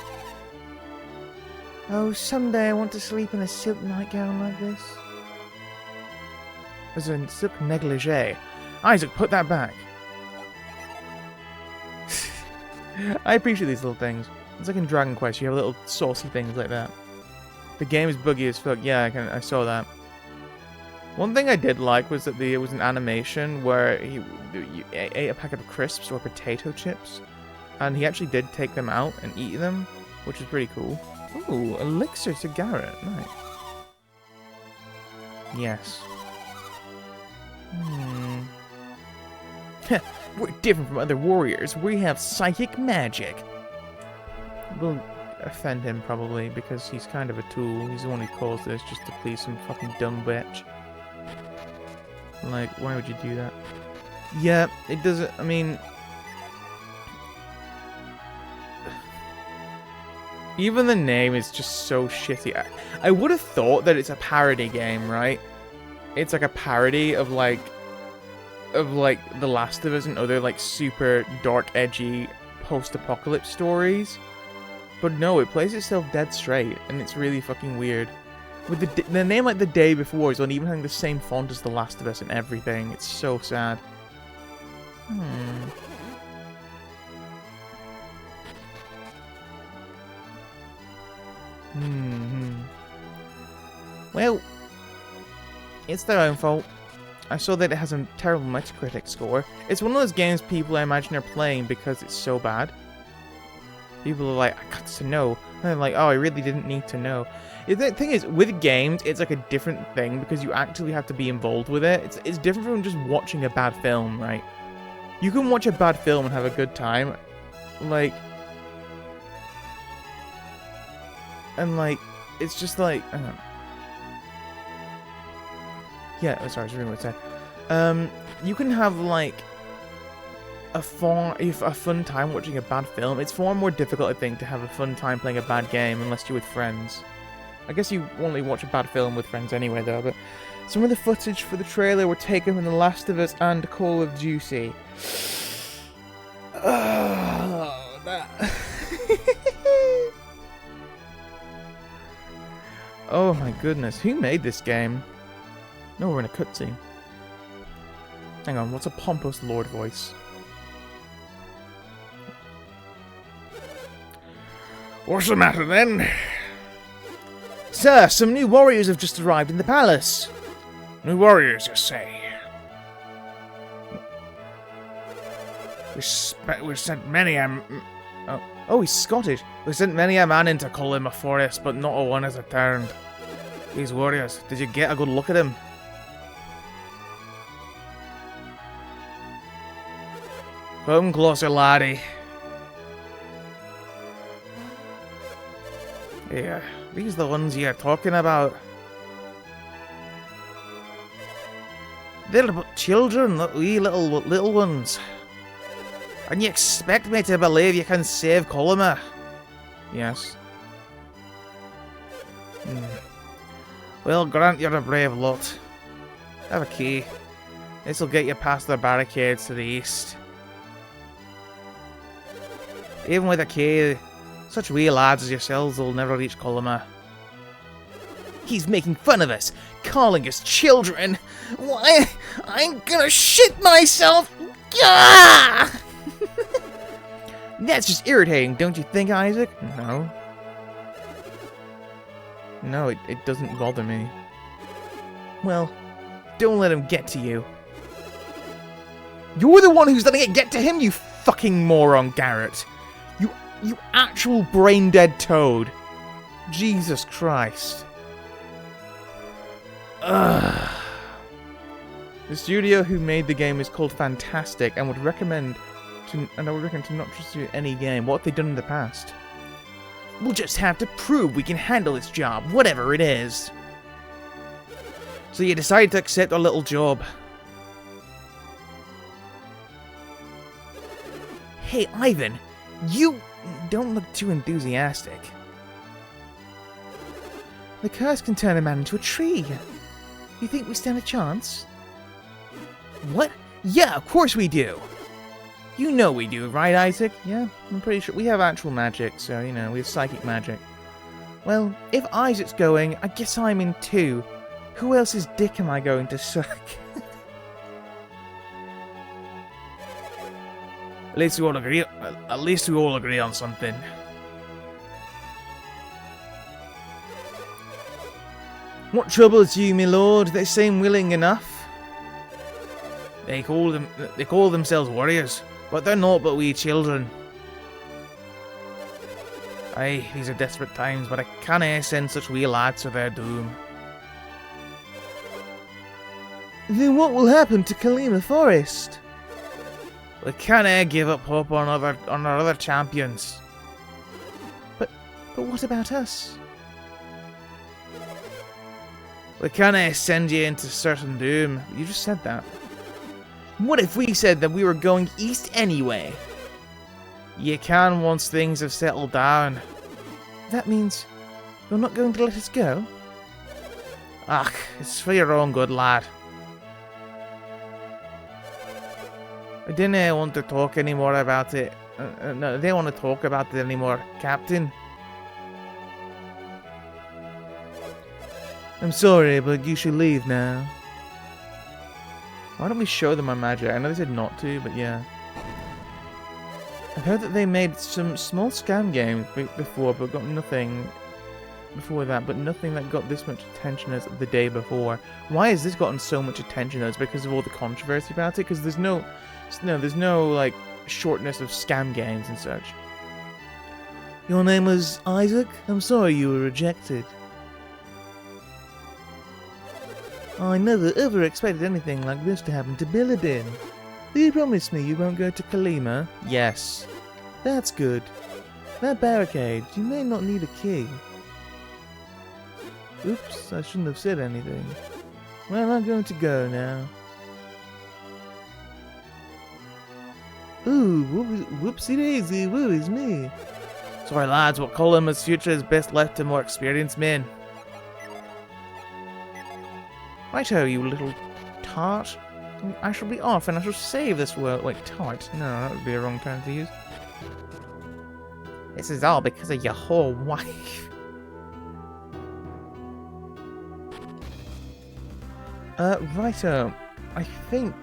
Oh, someday I want to sleep in a silk nightgown like this. As a silk negligee. Isaac, put that back. I appreciate these little things. It's like in Dragon Quest, you have little saucy things like that. The game is buggy as fuck. Yeah, I saw that. One thing I did like was that there was an animation where you ate a packet of crisps or potato chips, and he actually did take them out and eat them, which was pretty cool. Ooh, elixir to Garrett. Nice. Yes. We're different from other warriors. We have psychic magic. We'll offend him probably because he's kind of a tool. He's the one who caused this just to please some fucking dumb bitch. Like, why would you do that? Yeah, it doesn't. I mean, even the name is just so shitty. I would have thought that it's a parody game, right? It's like a parody of like The Last of Us and other like super dark, edgy post-apocalypse stories. But no, it plays itself dead straight, and it's really fucking weird. With the name like The Day Before is on even having the same font as The Last of Us and everything. It's so sad. Well, it's their own fault. I saw that it has a terrible Metacritic score. It's one of those games people I imagine are playing because it's so bad. People are like, I got to know. And I'm like, oh, I really didn't need to know. The thing is, with games, it's like a different thing because you actually have to be involved with it. It's different from just watching a bad film, right? You can watch a bad film and have a good time. Like... And, like, it's just like... Hang on. Yeah, oh, sorry, I was reading what it said. You can have, like... a fun time watching a bad film. It's far more difficult, I think, to have a fun time playing a bad game unless you're with friends. I guess you only watch a bad film with friends anyway, though, but some of the footage for the trailer were taken from The Last of Us and Call of Duty. Oh, that... Oh my goodness, who made this game? No, we're in a cutscene. Hang on, what's a pompous lord voice? What's the matter then? Sir, some new warriors have just arrived in the palace. New warriors, you say? We sent many Oh, he's Scottish. We sent many a man into Colima Forest, but not a one has returned. These warriors, did you get a good look at them? Come closer, laddie. Yeah, these the ones you're talking about. They're but children, wee little ones. And you expect me to believe you can save Colima? Yes. Well, grant you're a brave lot. Have a key. This'll get you past the barricades to the east. Even with a key, such wee lads as yourselves will never reach Colima. He's making fun of us, calling us children. Why? I'm gonna shit myself. Gah! That's just irritating, don't you think, Isaac? No. No, it doesn't bother me. Well, don't let him get to you. You're the one who's letting it get to him, you fucking moron, Garrett. You actual brain-dead toad. Jesus Christ. Ugh. The studio who made the game is called Fantastic, and I would recommend to not just do any game. What have they done in the past? We'll just have to prove we can handle this job, whatever it is. So you decided to accept our little job. Hey, Ivan, you don't look too enthusiastic. The curse can turn a man into a tree. You think we stand a chance? What? Yeah, of course we do. You know we do, right, Isaac? Yeah, I'm pretty sure. We have actual magic, so, you know, we have psychic magic. Well, if Isaac's going, I guess I'm in too. Who else's dick am I going to suck? At least we all agree on something. What troubles you, my lord? They seem willing enough. They call themselves warriors, but they're naught but wee children. Aye, these are desperate times, but I cannae send such wee lads to their doom. Then what will happen to Colima Forest? We cannae give up hope on our other champions. But what about us? We cannae send you into certain doom. You just said that. What if we said that we were going east anyway? You can once things have settled down. That means you're not going to let us go? Ach, it's for your own good, lad. I didn't want to talk anymore about it. No, I didn't want to talk about it anymore, Captain. I'm sorry, but you should leave now. Why don't we show them our magic? I know they said not to, but yeah. I've heard that they made some small scam games before, but got nothing before that, but nothing that got this much attention as the day before. Why has this gotten so much attention as? Because of all the controversy about it? Because there's no, like, shortness of scam games and such. Your name was Isaac? I'm sorry you were rejected. I never ever expected anything like this to happen to Billabin. Do you promise me you won't go to Kalima? Yes. That's good. That barricade, you may not need a key. Oops, I shouldn't have said anything. Well, I'm going to go now. Ooh, whoopsie daisy, woe is me. Sorry lads, but Kalima's future is best left to more experienced men. Righto, you little tart. I shall be off and I shall save this world. Wait, tart? No, that would be a wrong term to use. This is all because of your whole wife. Righto. I think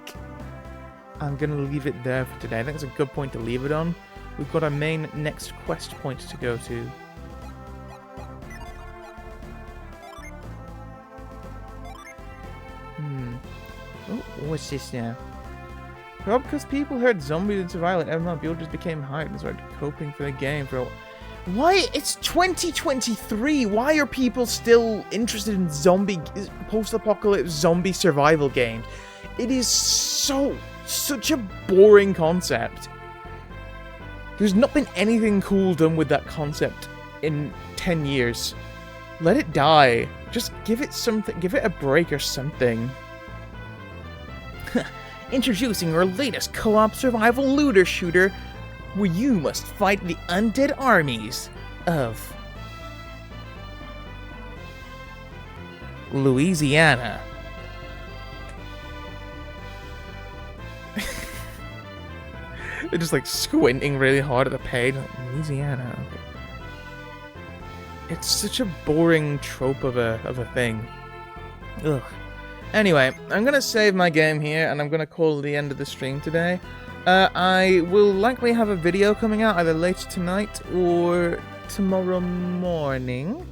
I'm gonna leave it there for today. I think it's a good point to leave it on. We've got our main next quest point to go to. Oh, what's this now? Probably because people heard zombies and survival and everyone, people just became hyped and started coping for the game for a while. Why? It's 2023. Why are people still interested in post-apocalypse zombie survival games? It is such a boring concept. There's not been anything cool done with that concept in 10 years. Let it die. Just give it something. Give it a break or something. Introducing our latest co-op survival looter shooter, where you must fight the undead armies of Louisiana. They're just like squinting really hard at the page. Like, Louisiana. Okay. It's such a boring trope of a thing. Ugh. Anyway, I'm gonna save my game here, and I'm gonna call it the end of the stream today. I will likely have a video coming out either later tonight or tomorrow morning.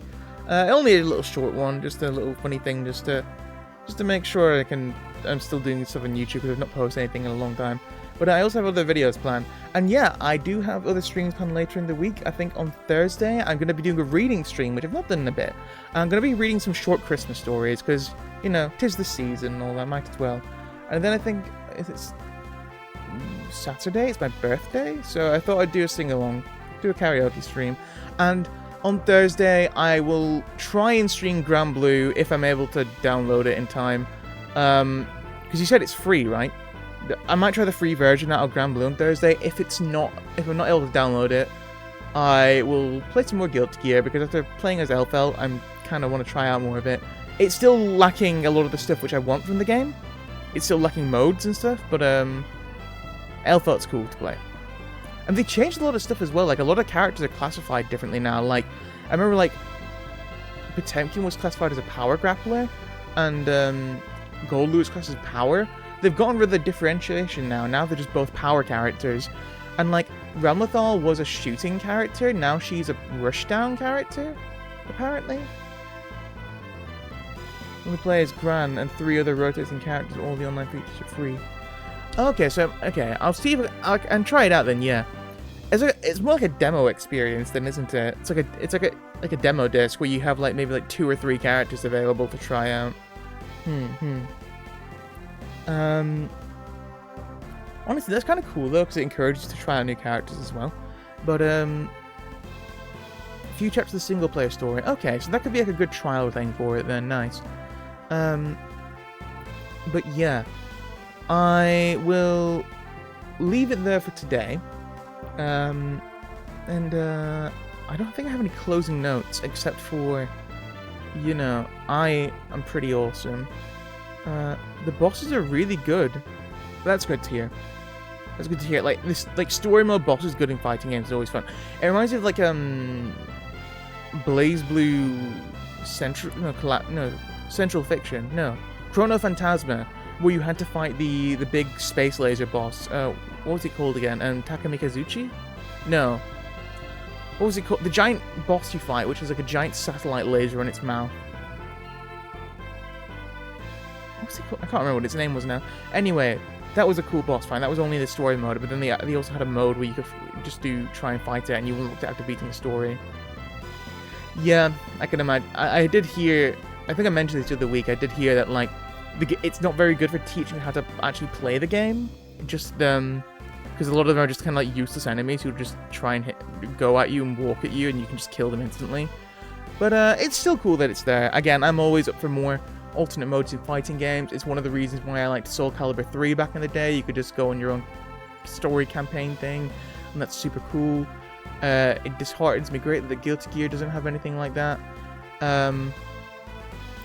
Only a little short one, just a little funny thing, just to make sure I'm still doing stuff on YouTube because I've not posted anything in a long time. But I also have other videos planned. And yeah, I do have other streams planned later in the week. I think on Thursday, I'm going to be doing a reading stream, which I've not done in a bit. I'm going to be reading some short Christmas stories, because, you know, 'tis the season and all that, might as well. And then I think, if it's Saturday, it's my birthday, so I thought I'd do a sing-along, do a karaoke stream. And on Thursday, I will try and stream Grand Blue if I'm able to download it in time. Because you said it's free, right? I might try the free version out of Grand Blue on Thursday. If I'm not able to download it, I will play some more Guilty Gear, because after playing as Elfel, I kind of want to try out more of it. It's still lacking a lot of the stuff which I want from the game. It's still lacking modes and stuff, but Elfel's cool to play. And they changed a lot of stuff as well. Like, a lot of characters are classified differently now. Like, I remember, like, Potemkin was classified as a power grappler, and Goldblue was classified as power. They've gotten rid of the differentiation now. Now they're just both power characters. And, like, Ramlethal was a shooting character. Now she's a rushdown character, apparently. Only play as Gran and 3 other rotating characters. All the online features are free. Okay, I'll see if I can try it out then. Yeah, it's more like a demo experience then, isn't it? It's like a demo disc where you have like maybe like 2 or 3 characters available to try out. Honestly, that's kind of cool though, because it encourages you to try out new characters as well. But a few chapters of the single player story. Okay, so that could be like a good trial thing for it then. Nice. But yeah, I will leave it there for today. I don't think I have any closing notes except for, you know, I am pretty awesome. The bosses are really good. That's good to hear. That's good to hear. Like, this, like, story mode bosses good in fighting games is always fun. It reminds me of like Blaze Blue Central Fiction. No, Chrono Phantasma, where you had to fight the big space laser boss. What was he called again? Takamikazuchi? No. What was he called? The giant boss you fight, which is like a giant satellite laser on its mouth. What's he called? I can't remember what its name was now. Anyway, that was a cool boss fight. That was only the story mode, but then they also had a mode where you could just try and fight it, and you wouldn't look after beating the story. Yeah, I can imagine. I did hear. I think I mentioned this the other week. I did hear that like, it's not very good for teaching how to actually play the game. Just because a lot of them are just kind of like useless enemies who just try and go at you and walk at you, and you can just kill them instantly. But it's still cool that it's there. Again, I'm always up for more alternate modes in fighting games. It's one of the reasons why I liked Soul Calibur 3 back in the day. You could just go on your own story campaign thing, and that's super cool. It disheartens me greatly that Guilty Gear doesn't have anything like that.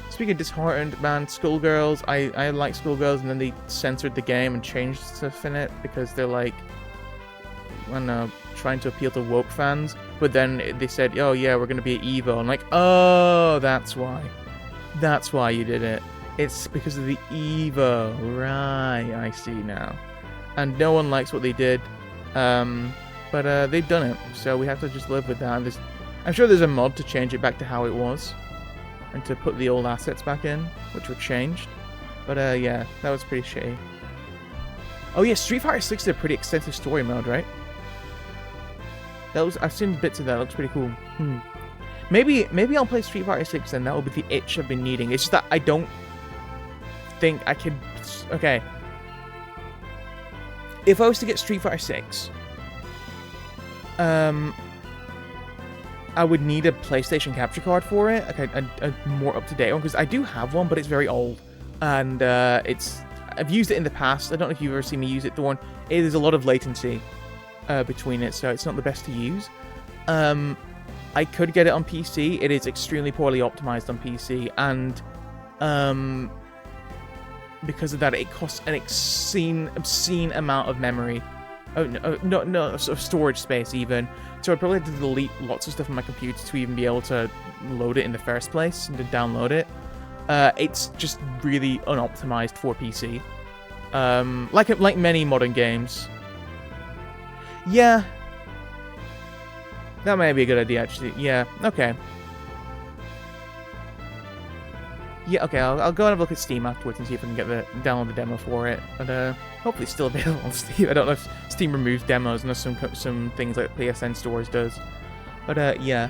Speaking of disheartened, man, Skullgirls, I like Skullgirls, and then they censored the game and changed stuff in it because they're like, I don't know, trying to appeal to woke fans. But then they said, oh yeah, we're going to be at Evo. I'm like, oh, that's why. That's why you did it. It's because of the Evo. Right, I see now. And no one likes what they did. But they've done it, so we have to just live with that. I'm sure there's a mod to change it back to how it was, and to put the old assets back in, which were changed. But yeah, that was pretty shitty. Oh yeah, Street Fighter 6 is a pretty extensive story mode, right? I've seen bits of that. It looks pretty cool. Maybe I'll play Street Fighter 6, and that will be the itch I've been needing. It's just that I don't think I could. Okay, if I was to get Street Fighter 6. I would need a PlayStation capture card for it, like a more up-to-date one, because I do have one, but it's very old, and I've used it in the past. I don't know if you've ever seen me use it, Thorn. There's a lot of latency between it, so it's not the best to use. I could get it on PC. It is extremely poorly optimized on PC, and because of that, it costs an obscene amount of memory. Oh, no, sort of storage space even. So I'd probably have to delete lots of stuff on my computer to even be able to load it in the first place and to download it. It's just really unoptimized for PC. Like many modern games. Yeah. That may be a good idea, actually. Yeah, okay. Yeah, okay, I'll go and have a look at Steam afterwards and see if I can download the demo for it. But hopefully it's still available on Steam. I don't know if Steam removes demos, and some things like PSN stores does. But yeah.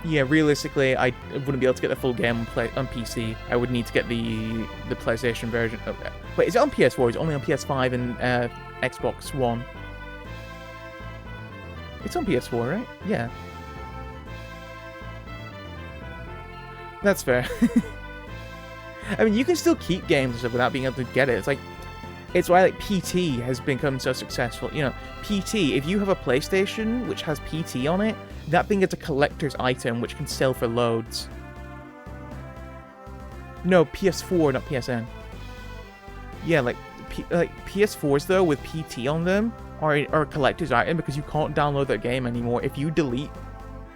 Yeah, realistically, I wouldn't be able to get the full game on PC. I would need to get the PlayStation version. Oh, wait, is it on PS4? Is it only on PS5 and Xbox One? It's on PS4, right? Yeah. That's fair. I mean, you can still keep games and stuff without being able to get it. It's why like PT has become so successful. You know, PT, if you have a PlayStation which has PT on it, that thing is a collector's item which can sell for loads. No, PS4, not PSN. Yeah, like PS4s though with PT on them are a collector's item because you can't download that game anymore. If you delete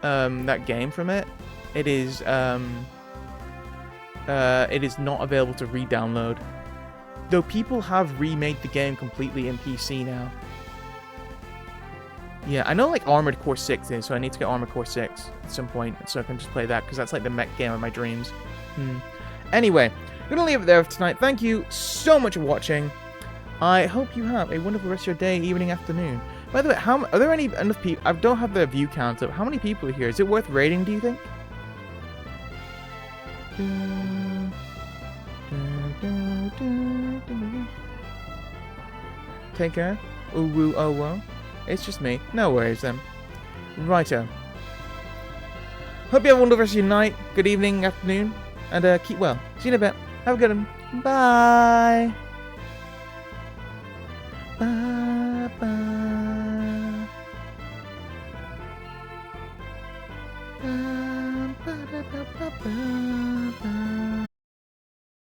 that game from it, it is not available to re-download. Though people have remade the game completely in PC now. Yeah, I know like Armored Core 6 is, so I need to get Armored Core 6 at some point so I can just play that, because that's like the mech game of my dreams. Anyway, I'm going to leave it there for tonight. Thank you so much for watching. I hope you have a wonderful rest of your day, evening, afternoon. By the way, are there enough people? I don't have the view count up. How many people are here? Is it worth rating, do you think? Take care. Ooh, woo, oh, whoa. It's just me. No worries then. Righto. Hope you have a wonderful rest of your night, good evening, afternoon, and keep well. See you in a bit. Have a good one. Bye. Bye. Bye. Bye. Bye. Bye. Bye. Bye.